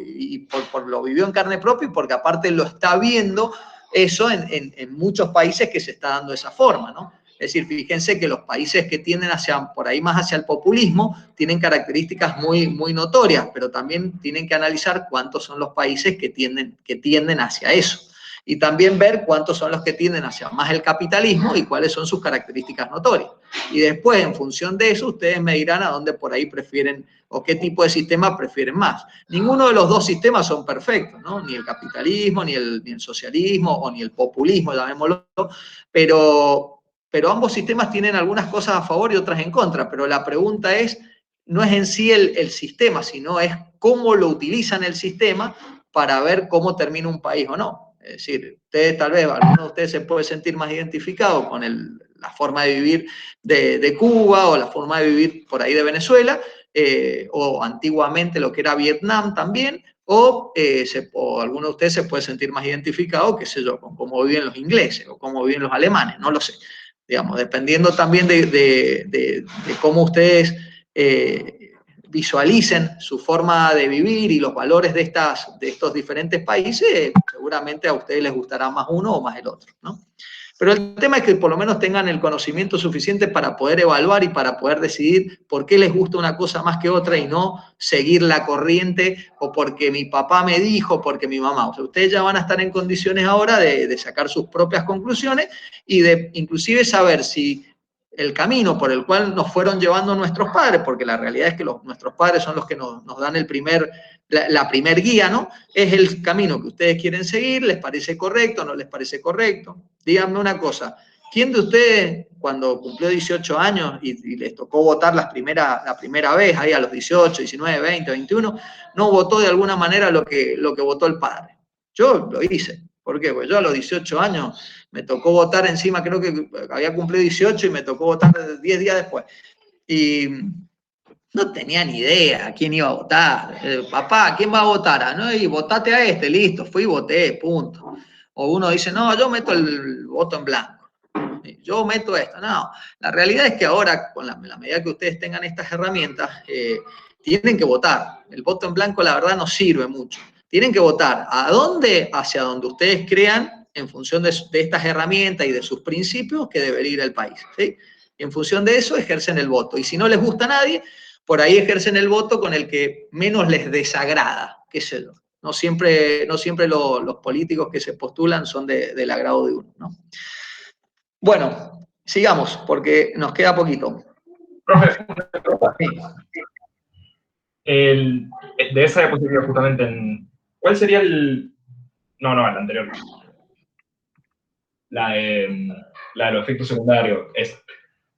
vivió en carne propia y porque aparte lo está viendo eso en muchos países que se está dando de esa forma, ¿no? Es decir, fíjense que los países que tienden por ahí más hacia el populismo tienen características muy, muy notorias, pero también tienen que analizar cuántos son los países que tienden hacia eso. Y también ver cuántos son los que tienden hacia más el capitalismo y cuáles son sus características notorias. Y después, en función de eso, ustedes me dirán a dónde por ahí prefieren o qué tipo de sistema prefieren más. Ninguno de los dos sistemas son perfectos, ¿no? Ni el capitalismo, ni el socialismo o ni el populismo, llamémoslo, pero ambos sistemas tienen algunas cosas a favor y otras en contra. Pero la pregunta no es en sí el sistema, sino es cómo lo utilizan el sistema para ver cómo termina un país o no. Es decir, ustedes tal vez, alguno de ustedes se puede sentir más identificado con la forma de vivir de Cuba o la forma de vivir por ahí de Venezuela, o antiguamente lo que era Vietnam también, o alguno de ustedes se puede sentir más identificado, qué sé yo, con cómo viven los ingleses o cómo viven los alemanes, no lo sé. Digamos, dependiendo también de cómo ustedes visualicen su forma de vivir y los valores de estos diferentes países, seguramente a ustedes les gustará más uno o más el otro, ¿no? Pero el tema es que por lo menos tengan el conocimiento suficiente para poder evaluar y para poder decidir por qué les gusta una cosa más que otra y no seguir la corriente o porque mi papá me dijo, porque mi mamá. O sea, ustedes ya van a estar en condiciones ahora de sacar sus propias conclusiones y de inclusive saber si el camino por el cual nos fueron llevando nuestros padres, porque la realidad es que nuestros padres son los que nos dan la primer guía, ¿no? Es el camino que ustedes quieren seguir, ¿les parece correcto o no les parece correcto? Díganme una cosa, ¿quién de ustedes cuando cumplió 18 años y les tocó votar la primera vez, ahí a los 18, 19, 20, 21, no votó de alguna manera lo que votó el padre? Yo lo hice. ¿Por qué? Pues yo a los 18 años me tocó votar encima, creo que había cumplido 18 y me tocó votar 10 días después. Y no tenía ni idea a quién iba a votar. Papá, ¿quién va a votar? ¿No? Y votate a este, listo, fui y voté, punto. O uno dice, no, yo meto el voto en blanco. Yo meto esto. No, la realidad es que ahora, con la medida que ustedes tengan estas herramientas, tienen que votar. El voto en blanco, la verdad, no sirve mucho. Tienen que votar. ¿A dónde? Hacia donde ustedes crean, en función de estas herramientas y de sus principios, que debería ir el país, ¿sí? Y en función de eso, ejercen el voto. Y si no les gusta a nadie, por ahí ejercen el voto con el que menos les desagrada, qué sé yo. No siempre los políticos que se postulan son del agrado de uno, ¿no? Bueno, sigamos, porque nos queda poquito. Profe, de esa diapositiva justamente, ¿cuál sería el...? No, el anterior. La de los efectos secundarios.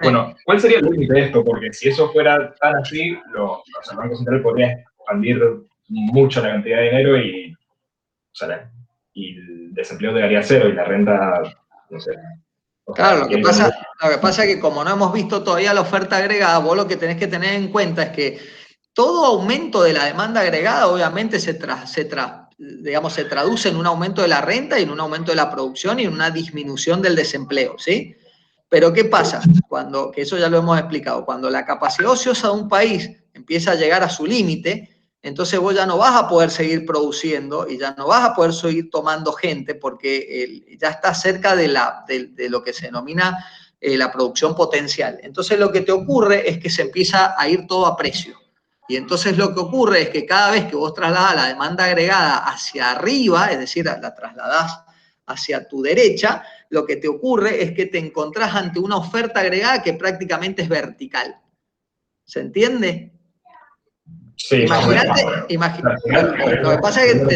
Bueno, ¿cuál sería el límite de esto? Porque si eso fuera tan así, el Banco Central podría expandir mucho la cantidad de dinero y el desempleo llegaría a cero y la renta, no sé. Claro, lo que pasa es que como no hemos visto todavía la oferta agregada, vos lo que tenés que tener en cuenta es que todo aumento de la demanda agregada obviamente se traduce en un aumento de la renta y en un aumento de la producción y en una disminución del desempleo, ¿sí? Pero ¿qué pasa? Que eso ya lo hemos explicado, cuando la capacidad ociosa de un país empieza a llegar a su límite, entonces vos ya no vas a poder seguir produciendo y ya no vas a poder seguir tomando gente porque ya está cerca de lo que se denomina la producción potencial. Entonces lo que te ocurre es que se empieza a ir todo a precio. Y entonces lo que ocurre es que cada vez que vos trasladás la demanda agregada hacia arriba, es decir, la trasladás hacia tu derecha, lo que te ocurre es que te encontrás ante una oferta agregada que prácticamente es vertical. ¿Se entiende? Sí, imagínate, lo que pasa es que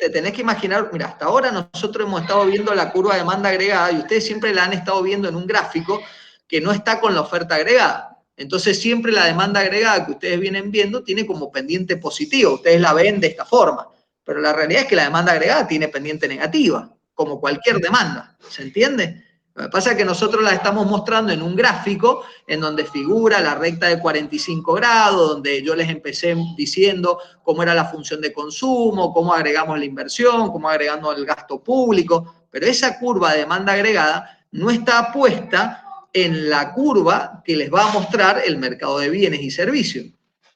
te tenés que imaginar, mira, hasta ahora nosotros hemos estado viendo la curva de demanda agregada y ustedes siempre la han estado viendo en un gráfico que no está con la oferta agregada. Entonces siempre la demanda agregada que ustedes vienen viendo tiene como pendiente positivo, ustedes la ven de esta forma, pero la realidad es que la demanda agregada tiene pendiente negativa, como cualquier demanda, ¿se entiende? Lo que pasa es que nosotros la estamos mostrando en un gráfico en donde figura la recta de 45 grados, donde yo les empecé diciendo cómo era la función de consumo, cómo agregamos la inversión, cómo agregamos el gasto público, pero esa curva de demanda agregada no está puesta en la curva que les va a mostrar el mercado de bienes y servicios.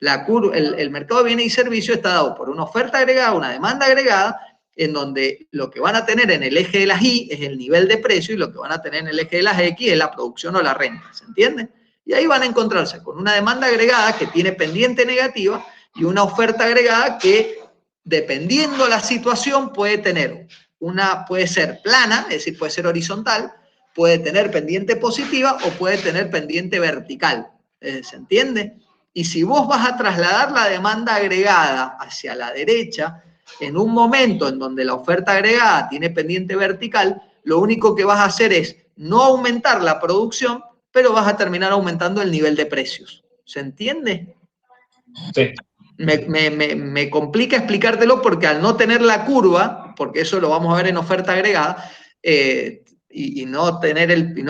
El mercado de bienes y servicios está dado por una oferta agregada, una demanda agregada, en donde lo que van a tener en el eje de las Y es el nivel de precio y lo que van a tener en el eje de las X es la producción o la renta, ¿se entiende? Y ahí van a encontrarse con una demanda agregada que tiene pendiente negativa y una oferta agregada que, dependiendo la situación, puede ser plana, es decir, puede ser horizontal, puede tener pendiente positiva o puede tener pendiente vertical, ¿se entiende? Y si vos vas a trasladar la demanda agregada hacia la derecha, en un momento en donde la oferta agregada tiene pendiente vertical, lo único que vas a hacer es no aumentar la producción, pero vas a terminar aumentando el nivel de precios. ¿Se entiende? Sí. Me complica explicártelo porque al no tener la curva, porque eso lo vamos a ver en oferta agregada, y no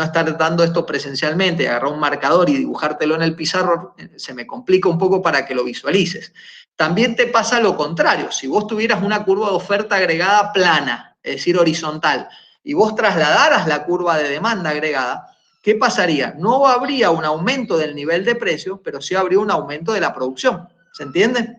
estar dando esto presencialmente, agarrar un marcador y dibujártelo en el pizarro, se me complica un poco para que lo visualices. También te pasa lo contrario. Si vos tuvieras una curva de oferta agregada plana, es decir, horizontal, y vos trasladaras la curva de demanda agregada, ¿qué pasaría? No habría un aumento del nivel de precios, pero sí habría un aumento de la producción. ¿Se entiende?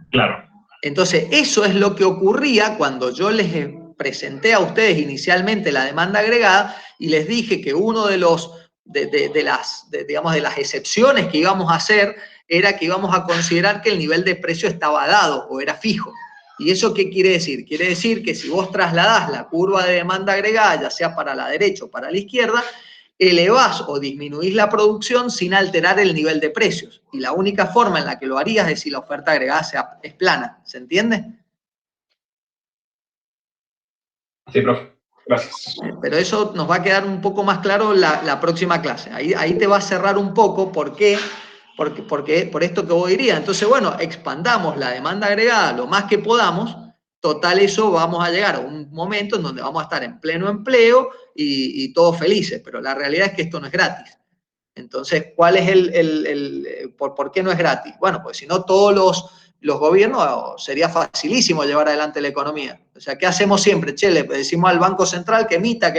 Claro. Entonces, eso es lo que ocurría cuando yo les presenté a ustedes inicialmente la demanda agregada y les dije que uno de las excepciones que íbamos a hacer era que íbamos a considerar que el nivel de precio estaba dado o era fijo. ¿Y eso qué quiere decir? Quiere decir que si vos trasladás la curva de demanda agregada, ya sea para la derecha o para la izquierda, elevás o disminuís la producción sin alterar el nivel de precios. Y la única forma en la que lo harías es si la oferta agregada es plana. ¿Se entiende? Sí, profe. Gracias. Pero eso nos va a quedar un poco más claro la próxima clase. Ahí te va a cerrar un poco. ¿Por qué? Porque por esto que vos dirías. Entonces, bueno, expandamos la demanda agregada lo más que podamos. Total, eso vamos a llegar a un momento en donde vamos a estar en pleno empleo y todos felices. Pero la realidad es que esto no es gratis. Entonces, ¿cuál es por qué no es gratis? Bueno, pues si no todos los gobiernos sería facilísimo llevar adelante la economía. O sea, ¿qué hacemos siempre? Che, le decimos al Banco Central que emita,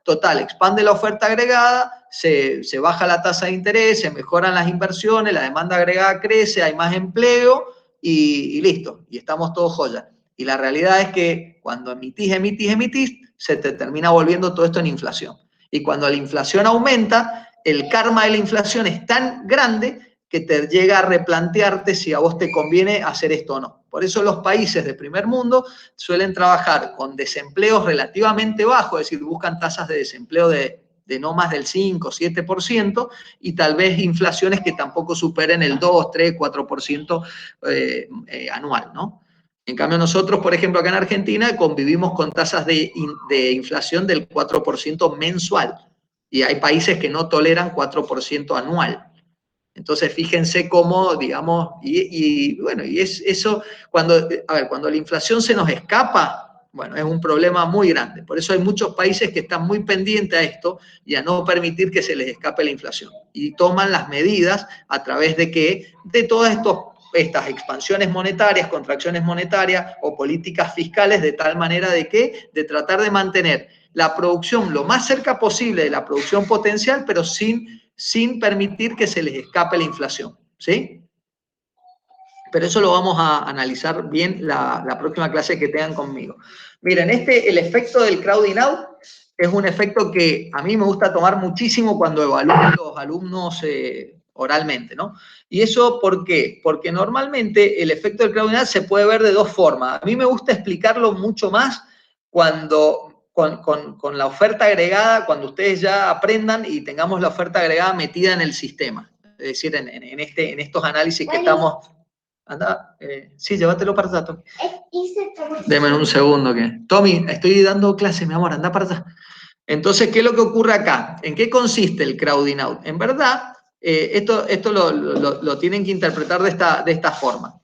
total, expande la oferta agregada, se baja la tasa de interés, se mejoran las inversiones, la demanda agregada crece, hay más empleo y listo, y estamos todos joyas. Y la realidad es que cuando emitís, se te termina volviendo todo esto en inflación. Y cuando la inflación aumenta, el karma de la inflación es tan grande que te llega a replantearte si a vos te conviene hacer esto o no. Por eso los países de primer mundo suelen trabajar con desempleos relativamente bajos, es decir, buscan tasas de desempleo de no más del 5, 7% y tal vez inflaciones que tampoco superen el 2, 3, 4% anual, ¿no? En cambio nosotros, por ejemplo, acá en Argentina convivimos con tasas de inflación del 4% mensual. Y hay países que no toleran 4% anual. Entonces, fíjense cómo, digamos, bueno, y es eso, cuando la inflación se nos escapa, bueno, es un problema muy grande. Por eso hay muchos países que están muy pendientes a esto y a no permitir que se les escape la inflación. Y toman las medidas a través de todas estas expansiones monetarias, contracciones monetarias o políticas fiscales de tal manera de tratar de mantener la producción lo más cerca posible de la producción potencial, pero sin permitir que se les escape la inflación, ¿sí? Pero eso lo vamos a analizar bien la próxima clase que tengan conmigo. Miren, el efecto del crowding out es un efecto que a mí me gusta tomar muchísimo cuando evalúo a los alumnos oralmente, ¿no? ¿Y eso por qué? Porque normalmente el efecto del crowding out se puede ver de dos formas. A mí me gusta explicarlo mucho más cuando con la oferta agregada, cuando ustedes ya aprendan y tengamos la oferta agregada metida en el sistema. Es decir, en estos análisis que estamos... Anda, sí, llévatelo para allá, Tommy. Deme un segundo que... Tommy, estoy dando clase, mi amor, anda para allá. Entonces, ¿qué es lo que ocurre acá? ¿En qué consiste el crowding out? En verdad, esto lo tienen que interpretar de esta forma.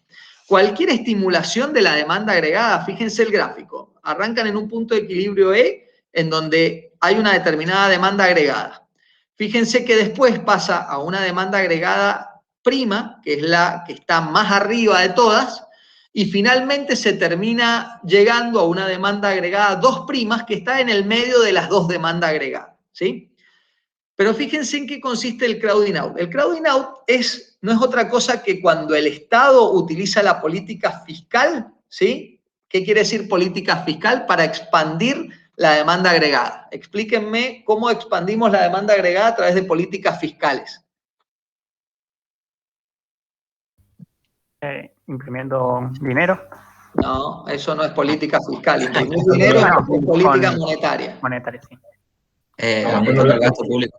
Cualquier estimulación de la demanda agregada, fíjense el gráfico, arrancan en un punto de equilibrio E, en donde hay una determinada demanda agregada. Fíjense que después pasa a una demanda agregada prima, que es la que está más arriba de todas, y finalmente se termina llegando a una demanda agregada 2' que está en el medio de las dos demandas agregadas, ¿sí? Pero fíjense en qué consiste el crowding out. El crowding out no es otra cosa que cuando el Estado utiliza la política fiscal, ¿sí? ¿Qué quiere decir política fiscal? Para expandir la demanda agregada. Explíquenme cómo expandimos la demanda agregada a través de políticas fiscales. Imprimiendo dinero. No, eso no es política fiscal. Imprimir dinero es política monetaria. Monetaria, sí. Aumentando el gasto público.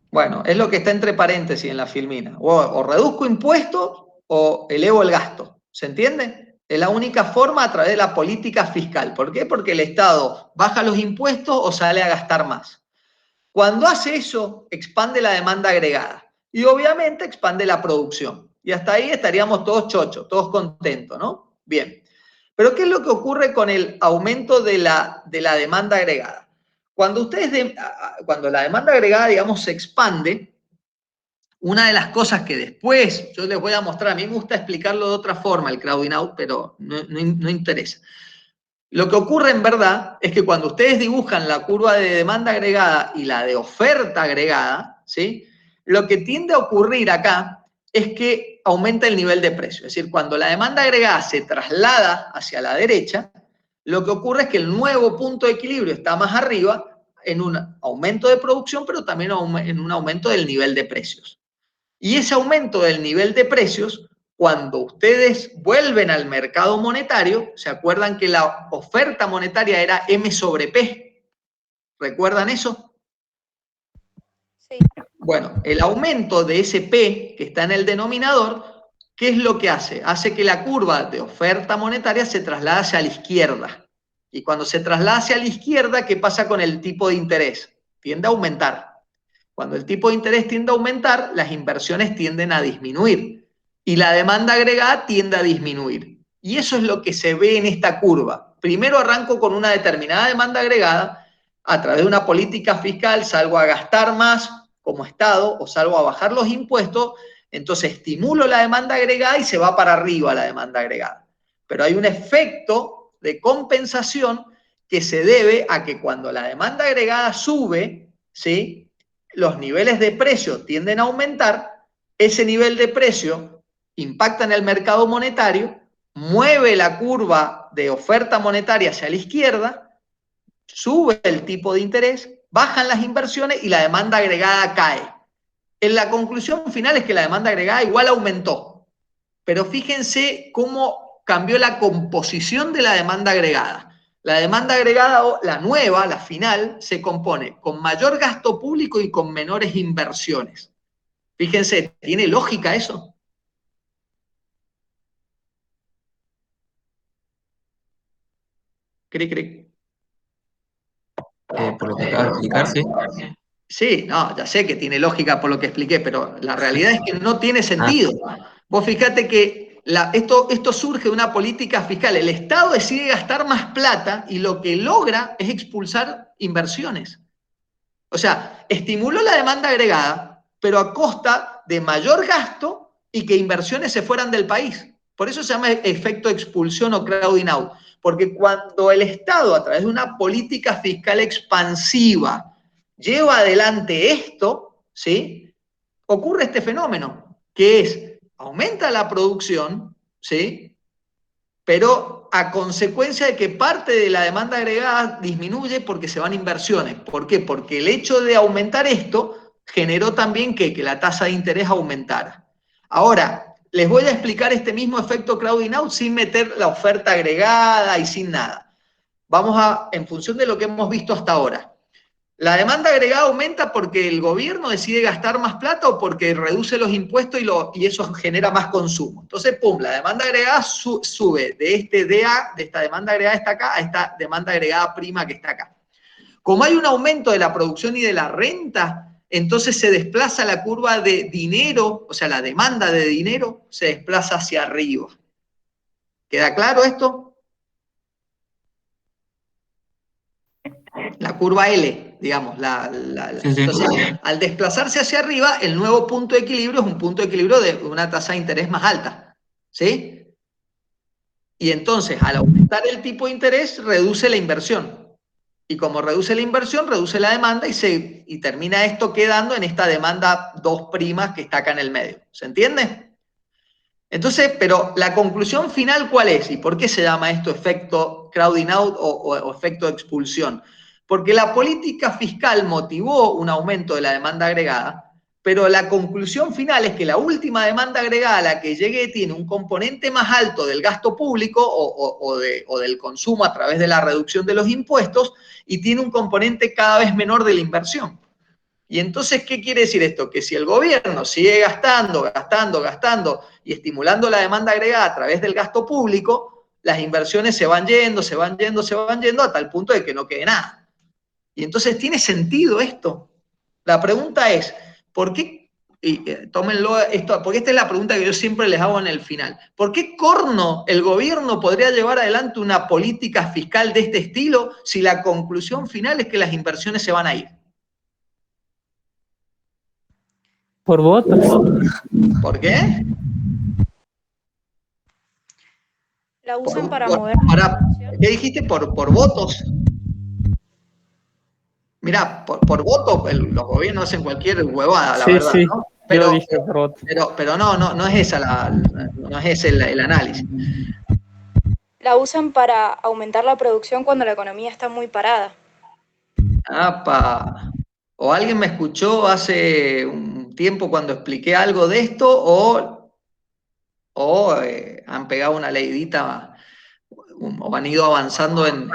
Bueno, es lo que está entre paréntesis en la filmina. O reduzco impuestos o elevo el gasto. ¿Se entiende? Es la única forma a través de la política fiscal. ¿Por qué? Porque el Estado baja los impuestos o sale a gastar más. Cuando hace eso, expande la demanda agregada. Y obviamente expande la producción. Y hasta ahí estaríamos todos chochos, todos contentos, ¿no? Bien. Pero ¿qué es lo que ocurre con el aumento de la demanda agregada? Cuando la demanda agregada, digamos, se expande, una de las cosas que después yo les voy a mostrar, a mí me gusta explicarlo de otra forma, el crowding out, pero no interesa. Lo que ocurre en verdad es que cuando ustedes dibujan la curva de demanda agregada y la de oferta agregada, ¿sí? Lo que tiende a ocurrir acá es que aumenta el nivel de precio. Es decir, cuando la demanda agregada se traslada hacia la derecha, lo que ocurre es que el nuevo punto de equilibrio está más arriba en un aumento de producción, pero también en un aumento del nivel de precios. Y ese aumento del nivel de precios, cuando ustedes vuelven al mercado monetario, ¿se acuerdan que la oferta monetaria era M sobre P? ¿Recuerdan eso? Sí. Bueno, el aumento de ese P que está en el denominador, ¿qué es lo que hace? Hace que la curva de oferta monetaria se traslade hacia la izquierda. Y cuando se traslada hacia la izquierda, ¿qué pasa con el tipo de interés? Tiende a aumentar. Cuando el tipo de interés tiende a aumentar, las inversiones tienden a disminuir y la demanda agregada tiende a disminuir. Y eso es lo que se ve en esta curva. Primero arranco con una determinada demanda agregada, a través de una política fiscal salgo a gastar más como Estado o salgo a bajar los impuestos, entonces estimulo la demanda agregada y se va para arriba la demanda agregada. Pero hay un efecto de compensación que se debe a que cuando la demanda agregada sube, ¿sí?, los niveles de precio tienden a aumentar, ese nivel de precio impacta en el mercado monetario, mueve la curva de oferta monetaria hacia la izquierda, sube el tipo de interés, bajan las inversiones y la demanda agregada cae. En la conclusión final es que la demanda agregada igual aumentó, pero fíjense cómo cambió la composición de la demanda agregada. La demanda agregada, la nueva, la final, se compone con mayor gasto público y con menores inversiones. Fíjense, ¿tiene lógica eso? Cric. Por lo que acabo de explicar, sí. Sí, no, ya sé que tiene lógica por lo que expliqué, pero la realidad es que no tiene sentido. Vos fíjate que esto surge de una política fiscal. El Estado decide gastar más plata y lo que logra es expulsar inversiones. O sea, estimuló la demanda agregada, pero a costa de mayor gasto y que inversiones se fueran del país. Por eso se llama efecto expulsión o crowding out. Porque cuando el Estado, a través de una política fiscal expansiva, lleva adelante esto, ¿sí?, ocurre este fenómeno, que es, aumenta la producción, ¿sí?, pero a consecuencia de que parte de la demanda agregada disminuye porque se van inversiones. ¿Por qué? Porque el hecho de aumentar esto generó también que la tasa de interés aumentara. Ahora, les voy a explicar este mismo efecto crowding out sin meter la oferta agregada y sin nada. Vamos en función de lo que hemos visto hasta ahora. ¿La demanda agregada aumenta porque el gobierno decide gastar más plata o porque reduce los impuestos y eso genera más consumo? Entonces, pum, la demanda agregada sube de esta demanda agregada que está acá, a esta demanda agregada prima que está acá. Como hay un aumento de la producción y de la renta, entonces se desplaza la curva de dinero, o sea, la demanda de dinero se desplaza hacia arriba. ¿Queda claro esto? La curva L, digamos. Entonces, al desplazarse hacia arriba, el nuevo punto de equilibrio es un punto de equilibrio de una tasa de interés más alta. ¿Sí? Y entonces, al aumentar el tipo de interés, reduce la inversión. Y como reduce la inversión, reduce la demanda y termina esto quedando en esta demanda 2' que está acá en el medio. ¿Se entiende? Entonces, pero la conclusión final, ¿cuál es? ¿Y por qué se llama esto efecto crowding out o efecto de expulsión? Porque la política fiscal motivó un aumento de la demanda agregada, pero la conclusión final es que la última demanda agregada a la que llegue tiene un componente más alto del gasto público o del consumo a través de la reducción de los impuestos y tiene un componente cada vez menor de la inversión. Y entonces, ¿qué quiere decir esto? Que si el gobierno sigue gastando y estimulando la demanda agregada a través del gasto público, las inversiones se van yendo a tal punto de que no quede nada. Y entonces, ¿tiene sentido esto? La pregunta es, ¿por qué? Y tómenlo esto, porque esta es la pregunta que yo siempre les hago en el final. ¿Por qué corno el gobierno podría llevar adelante una política fiscal de este estilo si la conclusión final es que las inversiones se van a ir? Por votos. ¿Por qué? La usan para mover. ¿Qué dijiste? ¿Por votos? Mirá, por voto los gobiernos hacen cualquier huevada, la verdad, sí. ¿no? Pero, dije por voto. Pero no es esa no es ese el análisis. La usan para aumentar la producción cuando la economía está muy parada. ¡Apa! O alguien me escuchó hace un tiempo cuando expliqué algo de esto, o han pegado una leidita o han ido avanzando en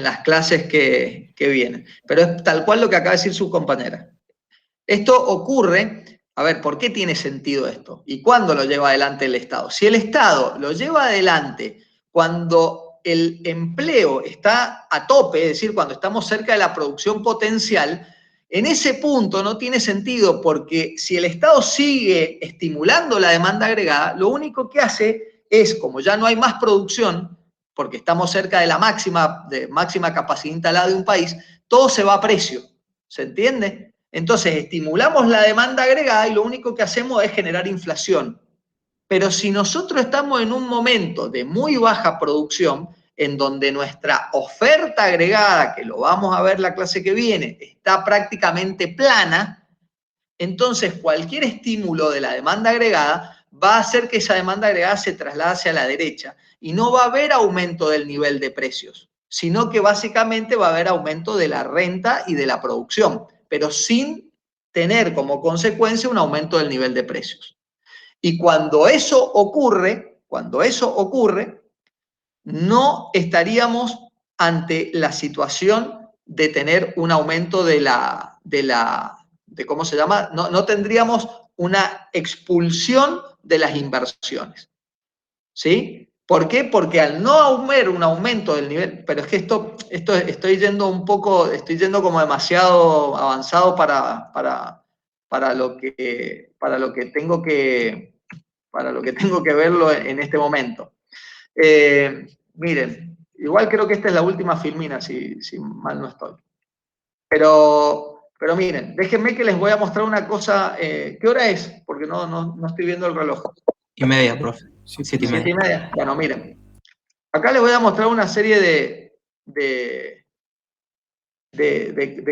las clases que vienen. Pero es tal cual lo que acaba de decir su compañera. Esto ocurre, a ver, ¿por qué tiene sentido esto? ¿Y cuándo lo lleva adelante el Estado? Si el Estado lo lleva adelante cuando el empleo está a tope, es decir, cuando estamos cerca de la producción potencial, en ese punto no tiene sentido porque si el Estado sigue estimulando la demanda agregada, lo único que hace es, como ya no hay más producción, porque estamos cerca de la máxima capacidad instalada de un país, todo se va a precio. ¿Se entiende? Entonces, estimulamos la demanda agregada y lo único que hacemos es generar inflación. Pero si nosotros estamos en un momento de muy baja producción, en donde nuestra oferta agregada, que lo vamos a ver la clase que viene, está prácticamente plana, entonces cualquier estímulo de la demanda agregada va a hacer que esa demanda agregada se traslade hacia la derecha y no va a haber aumento del nivel de precios, sino que básicamente va a haber aumento de la renta y de la producción, pero sin tener como consecuencia un aumento del nivel de precios. Y cuando eso ocurre, no estaríamos ante la situación de tener un aumento de ¿cómo se llama? No tendríamos una expulsión de las inversiones. ¿Sí? ¿Por qué? Porque al no haber un aumento del nivel, pero es que esto estoy yendo como demasiado avanzado para lo que tengo que verlo en este momento. Miren, igual creo que esta es la última filmina, si mal no estoy. Pero miren, déjenme que les voy a mostrar una cosa. ¿Qué hora es? Porque no estoy viendo el reloj. 7:30, profe. 7:30. 7:30. Bueno, miren. Acá les voy a mostrar una serie de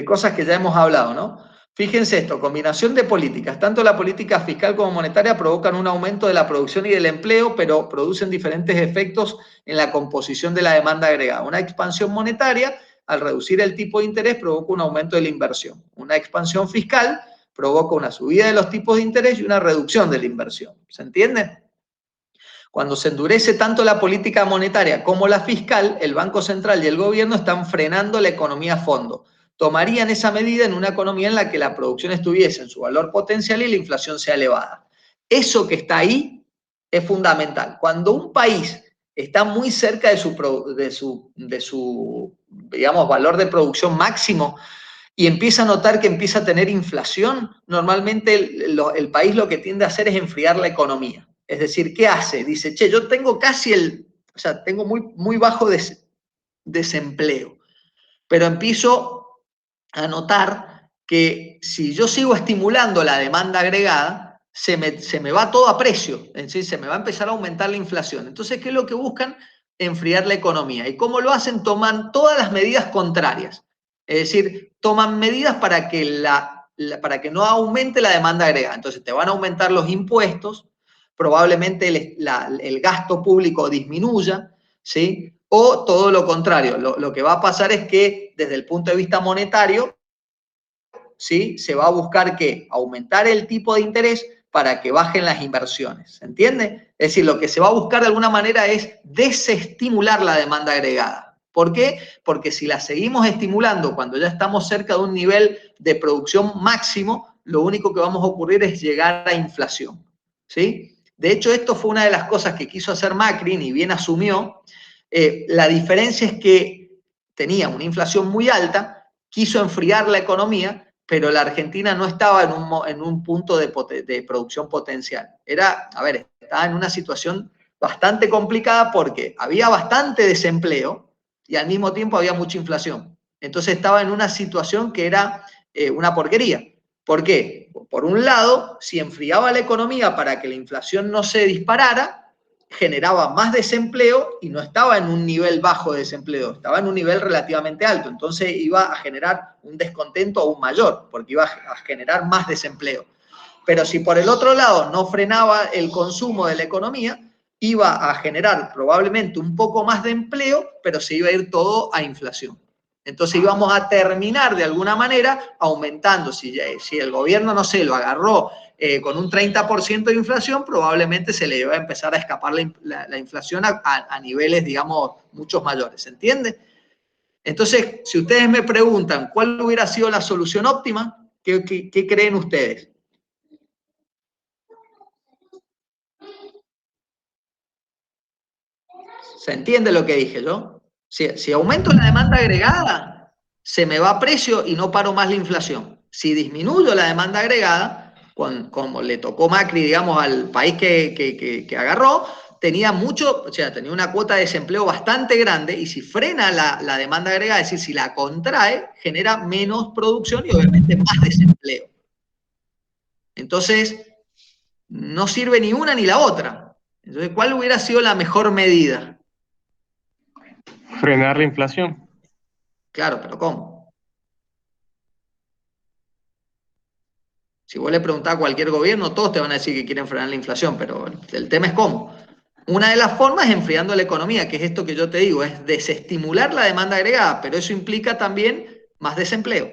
cosas que ya hemos hablado, ¿no? Fíjense esto, combinación de políticas. Tanto la política fiscal como monetaria provocan un aumento de la producción y del empleo, pero producen diferentes efectos en la composición de la demanda agregada. Una expansión monetaria, al reducir el tipo de interés, provoca un aumento de la inversión. Una expansión fiscal provoca una subida de los tipos de interés y una reducción de la inversión. ¿Se entiende? Cuando se endurece tanto la política monetaria como la fiscal, el Banco Central y el gobierno están frenando la economía a fondo. Tomarían esa medida en una economía en la que la producción estuviese en su valor potencial y la inflación sea elevada. Eso que está ahí es fundamental. Cuando un país está muy cerca de su digamos, valor de producción máximo y empieza a notar que empieza a tener inflación, normalmente el país lo que tiende a hacer es enfriar la economía. Es decir, ¿qué hace? Dice, yo tengo tengo muy bajo desempleo. pero empiezo a notar que si yo sigo estimulando la demanda agregada, se me va todo a precio, es decir, se me va a empezar a aumentar la inflación. Entonces, ¿qué es lo que buscan? Enfriar la economía. ¿Y cómo lo hacen? Toman todas las medidas contrarias. Es decir, toman medidas para que, para que no aumente la demanda agregada. Entonces, te van a aumentar los impuestos, probablemente el gasto público disminuya, ¿sí? O todo lo contrario, lo que va a pasar es que desde el punto de vista monetario, ¿sí? Se va a buscar que aumentar el tipo de interés para que bajen las inversiones, ¿se entiende? Es decir, lo que se va a buscar de alguna manera es desestimular la demanda agregada. ¿Por qué? Porque si la seguimos estimulando cuando ya estamos cerca de un nivel de producción máximo, lo único que vamos a ocurrir es llegar a inflación, ¿sí? De hecho, esto fue una de las cosas que quiso hacer Macri, ni bien asumió. La diferencia es que tenía una inflación muy alta, quiso enfriar la economía, pero la Argentina no estaba en un punto de producción potencial. Estaba en una situación bastante complicada porque había bastante desempleo y al mismo tiempo había mucha inflación. Entonces estaba en una situación que era una porquería. ¿Por qué? Por un lado, si enfriaba la economía para que la inflación no se disparara, generaba más desempleo y no estaba en un nivel bajo de desempleo, estaba en un nivel relativamente alto. Entonces iba a generar un descontento aún mayor, porque iba a generar más desempleo. Pero si por el otro lado no frenaba el consumo de la economía, iba a generar probablemente un poco más de empleo, pero se iba a ir todo a inflación. Entonces íbamos a terminar de alguna manera aumentando. Si el gobierno, no sé, lo agarró con un 30% de inflación, probablemente se le iba a empezar a escapar la inflación a niveles, digamos, muchos mayores. ¿Se entiende? Entonces, si ustedes me preguntan cuál hubiera sido la solución óptima, ¿qué creen ustedes? ¿Se entiende lo que dije yo? Si aumento la demanda agregada, se me va a precio y no paro más la inflación. Si disminuyo la demanda agregada, como le tocó Macri, digamos, al país que agarró, tenía tenía una cuota de desempleo bastante grande y si frena la demanda agregada, es decir, si la contrae, genera menos producción y obviamente más desempleo. Entonces, no sirve ni una ni la otra. Entonces, ¿cuál hubiera sido la mejor medida? Frenar la inflación. Claro, pero ¿cómo? Si vos le preguntás a cualquier gobierno, todos te van a decir que quieren frenar la inflación, pero el tema es cómo. Una de las formas es enfriando la economía, que es esto que yo te digo, es desestimular la demanda agregada, pero eso implica también más desempleo.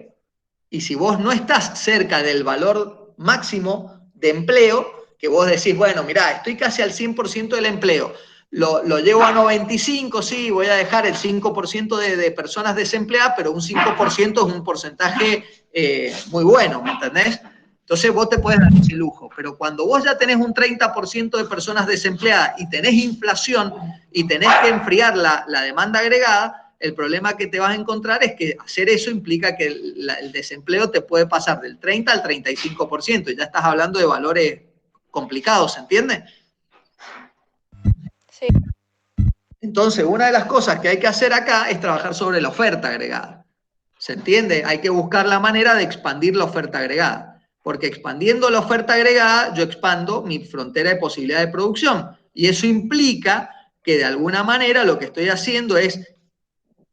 Y si vos no estás cerca del valor máximo de empleo, que vos decís, bueno, mirá, estoy casi al 100% del empleo, lo llevo a 95, sí, voy a dejar el 5% de personas desempleadas, pero un 5% es un porcentaje muy bueno, ¿me entendés? Entonces vos te puedes dar ese lujo, pero cuando vos ya tenés un 30% de personas desempleadas y tenés inflación y tenés que enfriar la demanda agregada, el problema que te vas a encontrar es que hacer eso implica que el desempleo te puede pasar del 30 al 35% y ya estás hablando de valores complicados, ¿se entiende? Sí. Entonces, una de las cosas que hay que hacer acá es trabajar sobre la oferta agregada. ¿Se entiende? Hay que buscar la manera de expandir la oferta agregada. Porque expandiendo la oferta agregada, yo expando mi frontera de posibilidad de producción. Y eso implica que de alguna manera lo que estoy haciendo es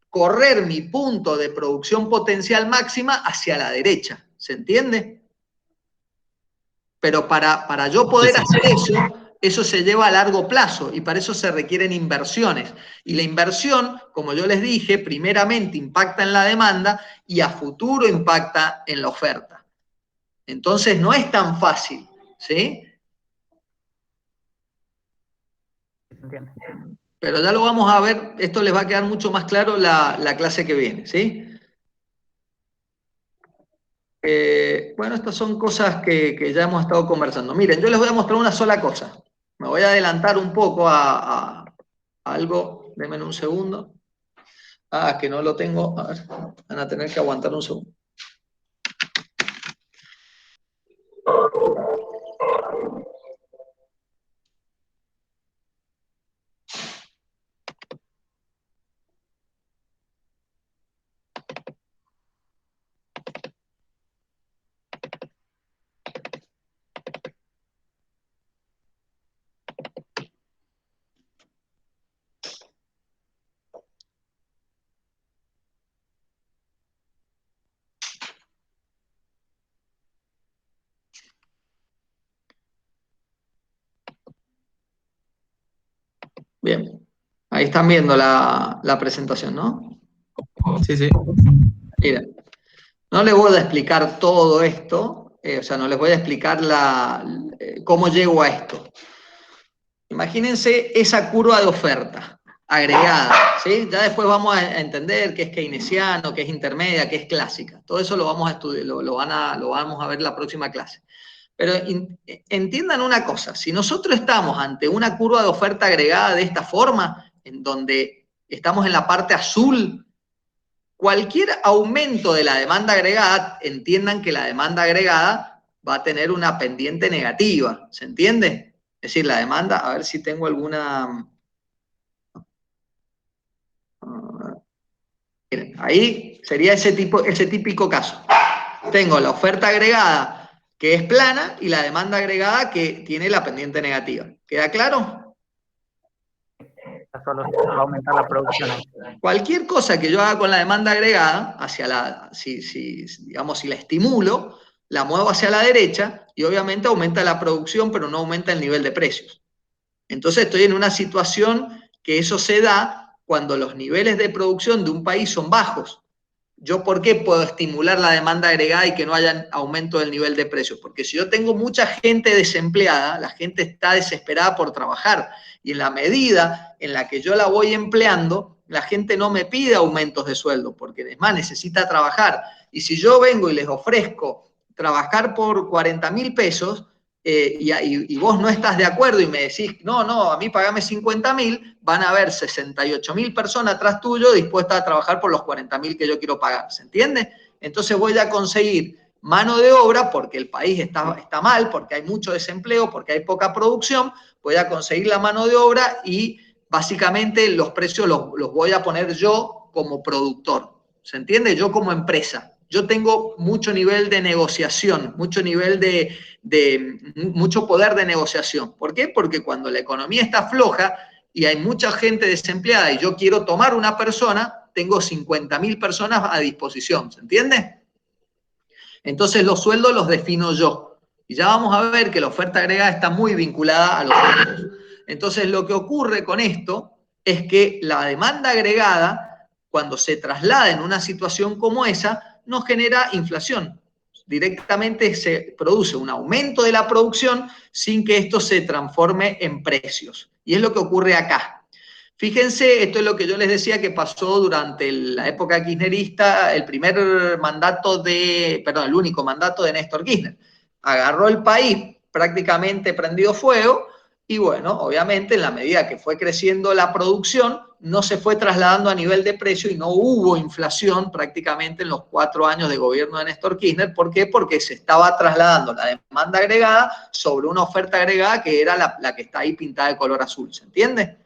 correr mi punto de producción potencial máxima hacia la derecha. ¿Se entiende? Pero para yo poder hacer eso se lleva a largo plazo y para eso se requieren inversiones. Y la inversión, como yo les dije, primeramente impacta en la demanda y a futuro impacta en la oferta. Entonces no es tan fácil, ¿sí? Entiendo. Pero ya lo vamos a ver, esto les va a quedar mucho más claro la clase que viene, ¿sí? Bueno, estas son cosas que ya hemos estado conversando. Miren, yo les voy a mostrar una sola cosa. Me voy a adelantar un poco a algo. Denme un segundo. Que no lo tengo. A ver, van a tener que aguantar un segundo. Bien. Ahí están viendo la presentación, ¿no? Sí, sí. Miren, no les voy a explicar todo esto, o sea, no les voy a explicar cómo llego a esto. Imagínense esa curva de oferta agregada, ¿sí? Ya después vamos a entender qué es keynesiano, qué es intermedia, qué es clásica. Todo eso lo vamos a estudiar, lo vamos a ver en la próxima clase. Pero entiendan una cosa, si nosotros estamos ante una curva de oferta agregada de esta forma, en donde estamos en la parte azul, cualquier aumento de la demanda agregada, entiendan que la demanda agregada va a tener una pendiente negativa, ¿se entiende? Es decir, la demanda, a ver si tengo alguna... Miren, ahí sería ese típico caso. Tengo la oferta agregada que es plana y la demanda agregada que tiene la pendiente negativa. ¿Queda claro? Solo va a aumentar la producción. Cualquier cosa que yo haga con la demanda agregada, digamos, si la estimulo, la muevo hacia la derecha y obviamente aumenta la producción, pero no aumenta el nivel de precios. Entonces estoy en una situación que eso se da cuando los niveles de producción de un país son bajos. ¿Yo por qué puedo estimular la demanda agregada y que no haya aumento del nivel de precios? Porque si yo tengo mucha gente desempleada, la gente está desesperada por trabajar. Y en la medida en la que yo la voy empleando, la gente no me pide aumentos de sueldo, porque además necesita trabajar. Y si yo vengo y les ofrezco trabajar por 40.000 pesos, y vos no estás de acuerdo y me decís, no, a mí pagame 50.000, van a haber 68.000 personas atrás tuyo dispuestas a trabajar por los 40.000 que yo quiero pagar, ¿se entiende? Entonces voy a conseguir mano de obra porque el país está mal, porque hay mucho desempleo, porque hay poca producción, voy a conseguir la mano de obra y básicamente los precios los voy a poner yo como productor, ¿se entiende? Yo como empresa. Yo tengo mucho nivel de negociación, mucho nivel mucho poder de negociación. ¿Por qué? Porque cuando la economía está floja y hay mucha gente desempleada y yo quiero tomar una persona, tengo 50.000 personas a disposición, ¿se entiende? Entonces los sueldos los defino yo. Y ya vamos a ver que la oferta agregada está muy vinculada a los sueldos. Entonces lo que ocurre con esto es que la demanda agregada, cuando se traslada en una situación como esa, no genera inflación. Directamente se produce un aumento de la producción sin que esto se transforme en precios. Y es lo que ocurre acá. Fíjense, esto es lo que yo les decía que pasó durante la época kirchnerista, el único mandato de Néstor Kirchner. Agarró el país prácticamente prendido fuego y bueno, obviamente en la medida que fue creciendo la producción, no se fue trasladando a nivel de precio y no hubo inflación prácticamente en los 4 años de gobierno de Néstor Kirchner. ¿Por qué? Porque se estaba trasladando la demanda agregada sobre una oferta agregada que era la que está ahí pintada de color azul. ¿Se entiende?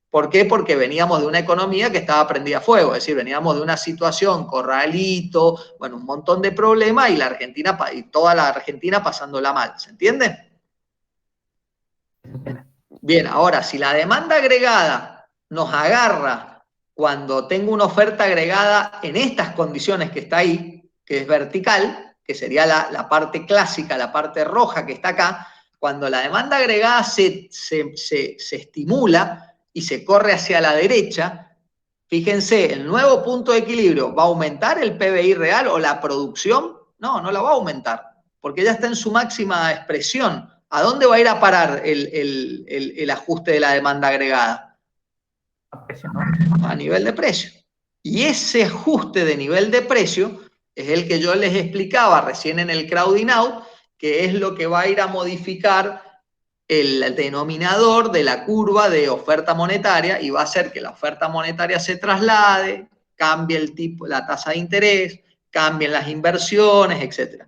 ¿Por qué? Porque veníamos de una economía que estaba prendida a fuego, es decir, veníamos de una situación, corralito, bueno, un montón de problemas y toda la Argentina pasándola mal. ¿Se entiende? Bien, ahora, si la demanda agregada nos agarra cuando tengo una oferta agregada en estas condiciones que está ahí, que es vertical, que sería la parte clásica, la parte roja que está acá, cuando la demanda agregada se estimula y se corre hacia la derecha, fíjense, el nuevo punto de equilibrio, ¿va a aumentar el PBI real o la producción? No, no la va a aumentar, porque ya está en su máxima expresión. ¿A dónde va a ir a parar el ajuste de la demanda agregada? A nivel de precio. Y ese ajuste de nivel de precio es el que yo les explicaba recién en el crowding out, que es lo que va a ir a modificar el denominador de la curva de oferta monetaria y va a hacer que la oferta monetaria se traslade, cambie el tipo, la tasa de interés, cambien las inversiones, etc.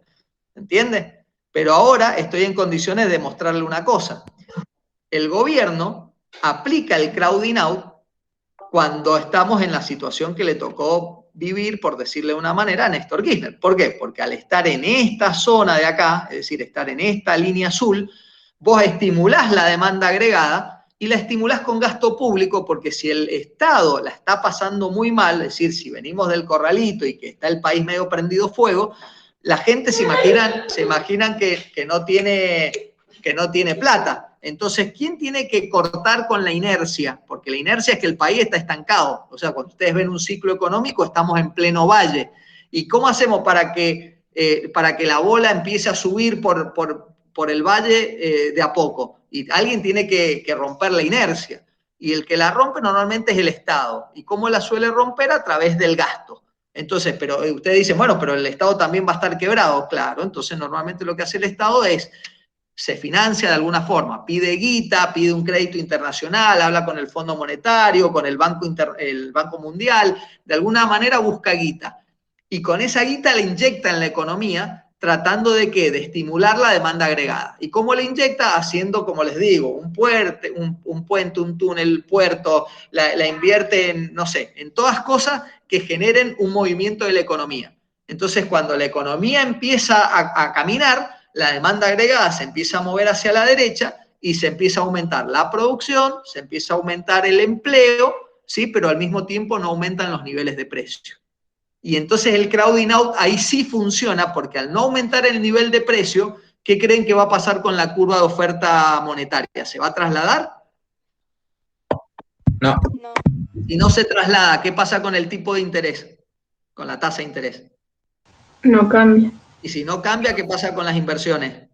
¿Entiende? Pero ahora estoy en condiciones de mostrarle una cosa. El gobierno aplica el crowding out cuando estamos en la situación que le tocó vivir, por decirle de una manera, a Néstor Kirchner. ¿Por qué? Porque al estar en esta zona de acá, es decir, estar en esta línea azul, vos estimulás la demanda agregada y la estimulás con gasto público, porque si el Estado la está pasando muy mal, es decir, si venimos del corralito y que está el país medio prendido fuego, la gente se imaginan que no tiene plata. Entonces, ¿quién tiene que cortar con la inercia? Porque la inercia es que el país está estancado. O sea, cuando ustedes ven un ciclo económico, estamos en pleno valle. ¿Y cómo hacemos para que la bola empiece a subir por el valle de a poco? Y alguien tiene que romper la inercia. Y el que la rompe normalmente es el Estado. ¿Y cómo la suele romper? A través del gasto. Entonces, pero ustedes dicen, bueno, pero el Estado también va a estar quebrado. Claro, entonces normalmente lo que hace el Estado es, se financia de alguna forma, pide guita, pide un crédito internacional, habla con el Fondo Monetario, con el Banco Mundial, de alguna manera busca guita. Y con esa guita la inyecta en la economía, tratando de ¿qué? De estimular la demanda agregada. ¿Y cómo la inyecta? Haciendo, como les digo, un puente, un túnel, puerto, la invierte en, no sé, en todas cosas que generen un movimiento de la economía. Entonces, cuando la economía empieza a caminar, la demanda agregada se empieza a mover hacia la derecha y se empieza a aumentar la producción, se empieza a aumentar el empleo, ¿sí? Pero al mismo tiempo no aumentan los niveles de precio. Y entonces el crowding out ahí sí funciona, porque al no aumentar el nivel de precio, ¿qué creen que va a pasar con la curva de oferta monetaria? ¿Se va a trasladar? No. Si no se traslada, ¿qué pasa con el tipo de interés? Con la tasa de interés. No cambia. Y si no cambia, ¿qué pasa con las inversiones?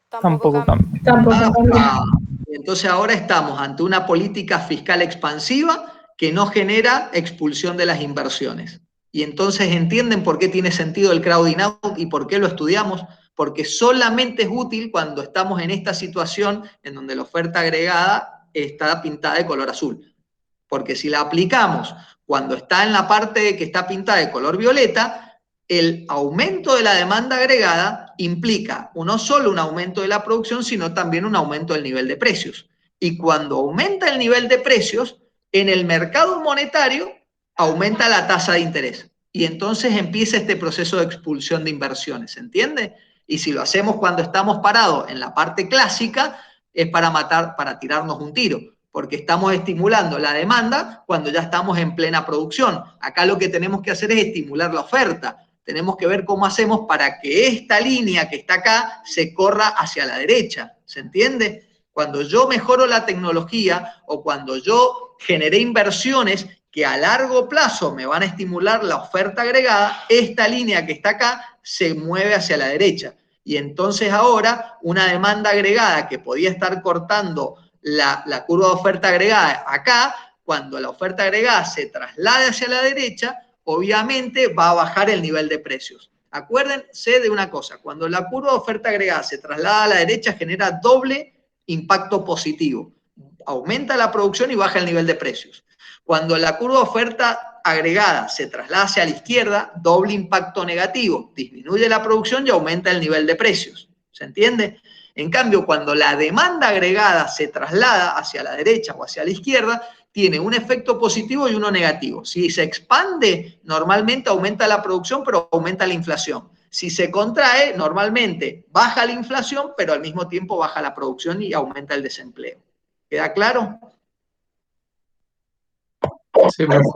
Tampoco cambia. Entonces ahora estamos ante una política fiscal expansiva que no genera expulsión de las inversiones. Y entonces entienden por qué tiene sentido el crowding out y por qué lo estudiamos, porque solamente es útil cuando estamos en esta situación en donde la oferta agregada está pintada de color azul. Porque si la aplicamos cuando está en la parte que está pintada de color violeta, el aumento de la demanda agregada implica no solo un aumento de la producción, sino también un aumento del nivel de precios. Y cuando aumenta el nivel de precios, en el mercado monetario aumenta la tasa de interés. Y entonces empieza este proceso de expulsión de inversiones, ¿se entiende? Y si lo hacemos cuando estamos parados en la parte clásica, es para tirarnos un tiro, porque estamos estimulando la demanda cuando ya estamos en plena producción. Acá lo que tenemos que hacer es estimular la oferta. Tenemos que ver cómo hacemos para que esta línea que está acá se corra hacia la derecha, ¿se entiende? Cuando yo mejoro la tecnología o cuando yo generé inversiones que a largo plazo me van a estimular la oferta agregada, esta línea que está acá se mueve hacia la derecha. Y entonces ahora una demanda agregada que podía estar cortando la curva de oferta agregada acá, cuando la oferta agregada se traslade hacia la derecha, obviamente va a bajar el nivel de precios. Acuérdense de una cosa, cuando la curva de oferta agregada se traslada a la derecha genera doble impacto positivo. Aumenta la producción y baja el nivel de precios. Cuando la curva de oferta agregada se traslada hacia la izquierda, doble impacto negativo. Disminuye la producción y aumenta el nivel de precios. ¿Se entiende? En cambio, cuando la demanda agregada se traslada hacia la derecha o hacia la izquierda, tiene un efecto positivo y uno negativo. Si se expande, normalmente aumenta la producción, pero aumenta la inflación. Si se contrae, normalmente baja la inflación, pero al mismo tiempo baja la producción y aumenta el desempleo. ¿Queda claro? Sí, profe.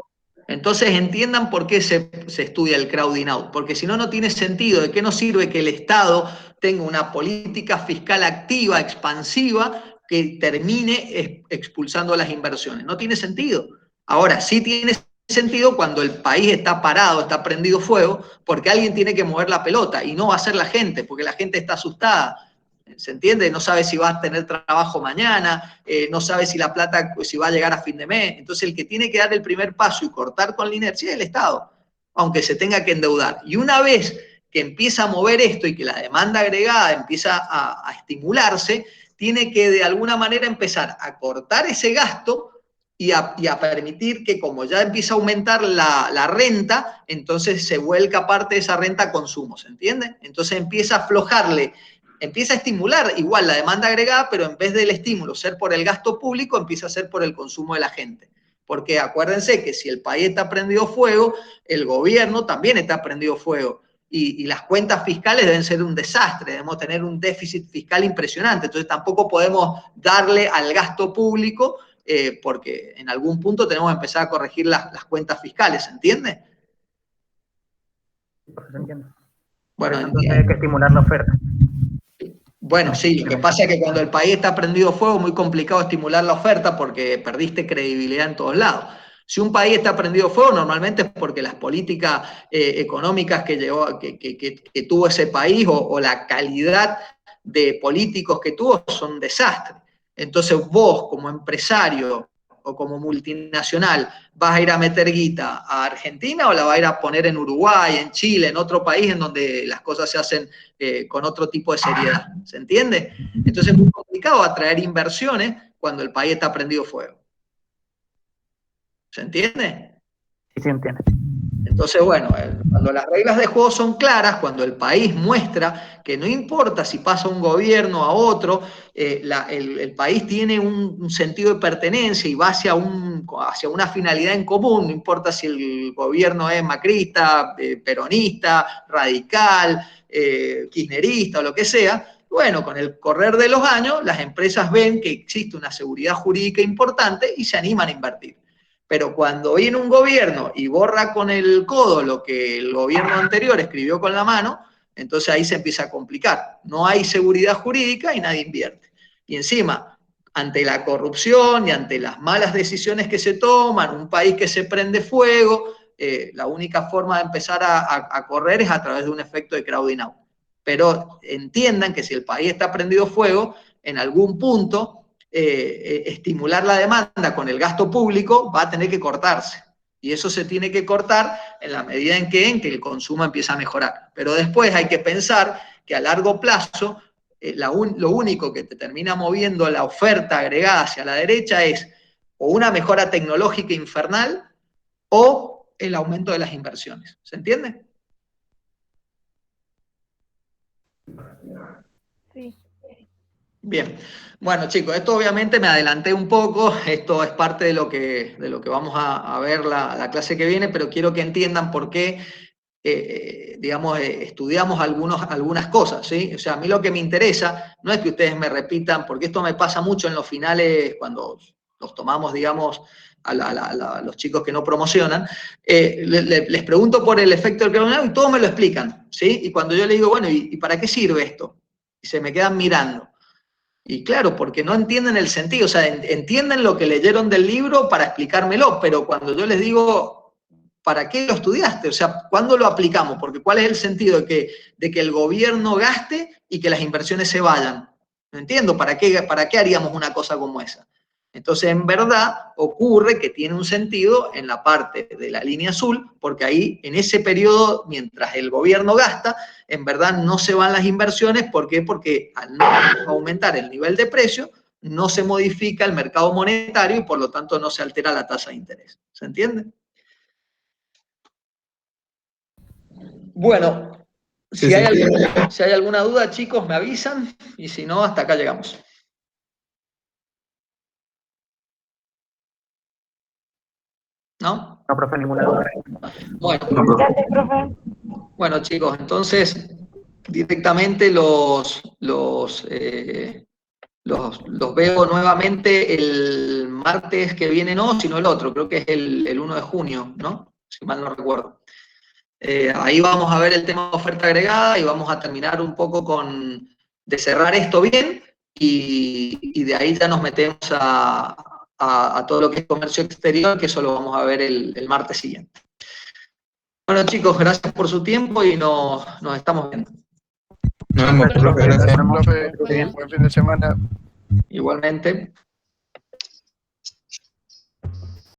Entonces entiendan por qué se estudia el crowding out, porque si no, no tiene sentido. ¿De qué nos sirve que el Estado tenga una política fiscal activa, expansiva, que termine expulsando las inversiones? No tiene sentido. Ahora, sí tiene sentido cuando el país está parado, está prendido fuego, porque alguien tiene que mover la pelota y no va a ser la gente, porque la gente está asustada. ¿Se entiende? No sabe si va a tener trabajo mañana, no sabe si la plata, si va a llegar a fin de mes. Entonces el que tiene que dar el primer paso y cortar con la inercia es el Estado, aunque se tenga que endeudar. Y una vez que empieza a mover esto y que la demanda agregada empieza a estimularse, tiene que de alguna manera empezar a cortar ese gasto y a permitir que, como ya empieza a aumentar la renta, entonces se vuelca parte de esa renta a consumo, ¿se entiende? Entonces empieza a aflojarle, empieza a estimular igual la demanda agregada, pero en vez del estímulo ser por el gasto público, empieza a ser por el consumo de la gente. Porque acuérdense que si el país está prendido fuego, el gobierno también está prendido fuego. Y las cuentas fiscales deben ser un desastre, debemos tener un déficit fiscal impresionante. Entonces tampoco podemos darle al gasto público porque en algún punto tenemos que empezar a corregir las cuentas fiscales, ¿se entiende? Pues se entiende. Bueno, entonces hay que estimular la oferta. Bueno, sí, lo que pasa es que cuando el país está prendido fuego es muy complicado estimular la oferta porque perdiste credibilidad en todos lados. Si un país está prendido fuego, normalmente es porque las políticas económicas que tuvo ese país o la calidad de políticos que tuvo son un desastre. Entonces vos, como empresario o como multinacional, ¿vas a ir a meter guita a Argentina o la vas a ir a poner en Uruguay, en Chile, en otro país en donde las cosas se hacen con otro tipo de seriedad? ¿Se entiende? Entonces es muy complicado atraer inversiones cuando el país está prendido fuego. ¿Se entiende? Sí, se entiende. Entonces, bueno, cuando las reglas de juego son claras, cuando el país muestra que no importa si pasa un gobierno a otro, el país tiene un sentido de pertenencia y va hacia una finalidad en común, no importa si el gobierno es macrista, peronista, radical, kirchnerista o lo que sea. Bueno, con el correr de los años, las empresas ven que existe una seguridad jurídica importante y se animan a invertir. Pero cuando viene un gobierno y borra con el codo lo que el gobierno anterior escribió con la mano, entonces ahí se empieza a complicar. No hay seguridad jurídica y nadie invierte. Y encima, ante la corrupción y ante las malas decisiones que se toman, un país que se prende fuego, la única forma de empezar a correr es a través de un efecto de crowding out. Pero entiendan que si el país está prendido fuego, en algún punto estimular la demanda con el gasto público va a tener que cortarse. Y eso se tiene que cortar en la medida en que el consumo empieza a mejorar. Pero después hay que pensar que a largo plazo lo único que te termina moviendo la oferta agregada hacia la derecha es o una mejora tecnológica infernal o el aumento de las inversiones. ¿Se entiende? Sí. Bien, bueno chicos, esto obviamente me adelanté un poco, esto es parte de lo que vamos a ver la clase que viene, pero quiero que entiendan por qué, digamos, estudiamos algunas cosas, ¿sí? O sea, a mí lo que me interesa no es que ustedes me repitan, porque esto me pasa mucho en los finales cuando los tomamos, digamos, a los chicos que no promocionan, les pregunto por el efecto del crowding y todos me lo explican, ¿sí? Y cuando yo les digo, bueno, ¿y para qué sirve esto? Y se me quedan mirando. Y claro, porque no entienden el sentido, o sea, entienden lo que leyeron del libro para explicármelo, pero cuando yo les digo, ¿para qué lo estudiaste? O sea, ¿cuándo lo aplicamos? Porque ¿cuál es el sentido de que el gobierno gaste y que las inversiones se vayan? No entiendo, ¿para qué haríamos una cosa como esa? Entonces, en verdad, ocurre que tiene un sentido en la parte de la línea azul, porque ahí, en ese periodo, mientras el gobierno gasta, en verdad no se van las inversiones. ¿Por qué? Porque al no aumentar el nivel de precio, no se modifica el mercado monetario y, por lo tanto, no se altera la tasa de interés. ¿Se entiende? Bueno, si hay alguna duda, chicos, me avisan, y si no, hasta acá llegamos. ¿No? No, profe, ninguna duda. Bueno, chicos, entonces directamente los veo nuevamente el martes que viene, no, sino el otro, creo que es el 1 de junio, ¿no? Si mal no recuerdo. Ahí vamos a ver el tema de oferta agregada y vamos a terminar un poco de cerrar esto bien y de ahí ya nos metemos a todo lo que es comercio exterior, que eso lo vamos a ver el martes siguiente. Bueno, chicos, gracias por su tiempo y nos estamos viendo. Nos vemos, profe, gracias. Buen fin de semana. Igualmente.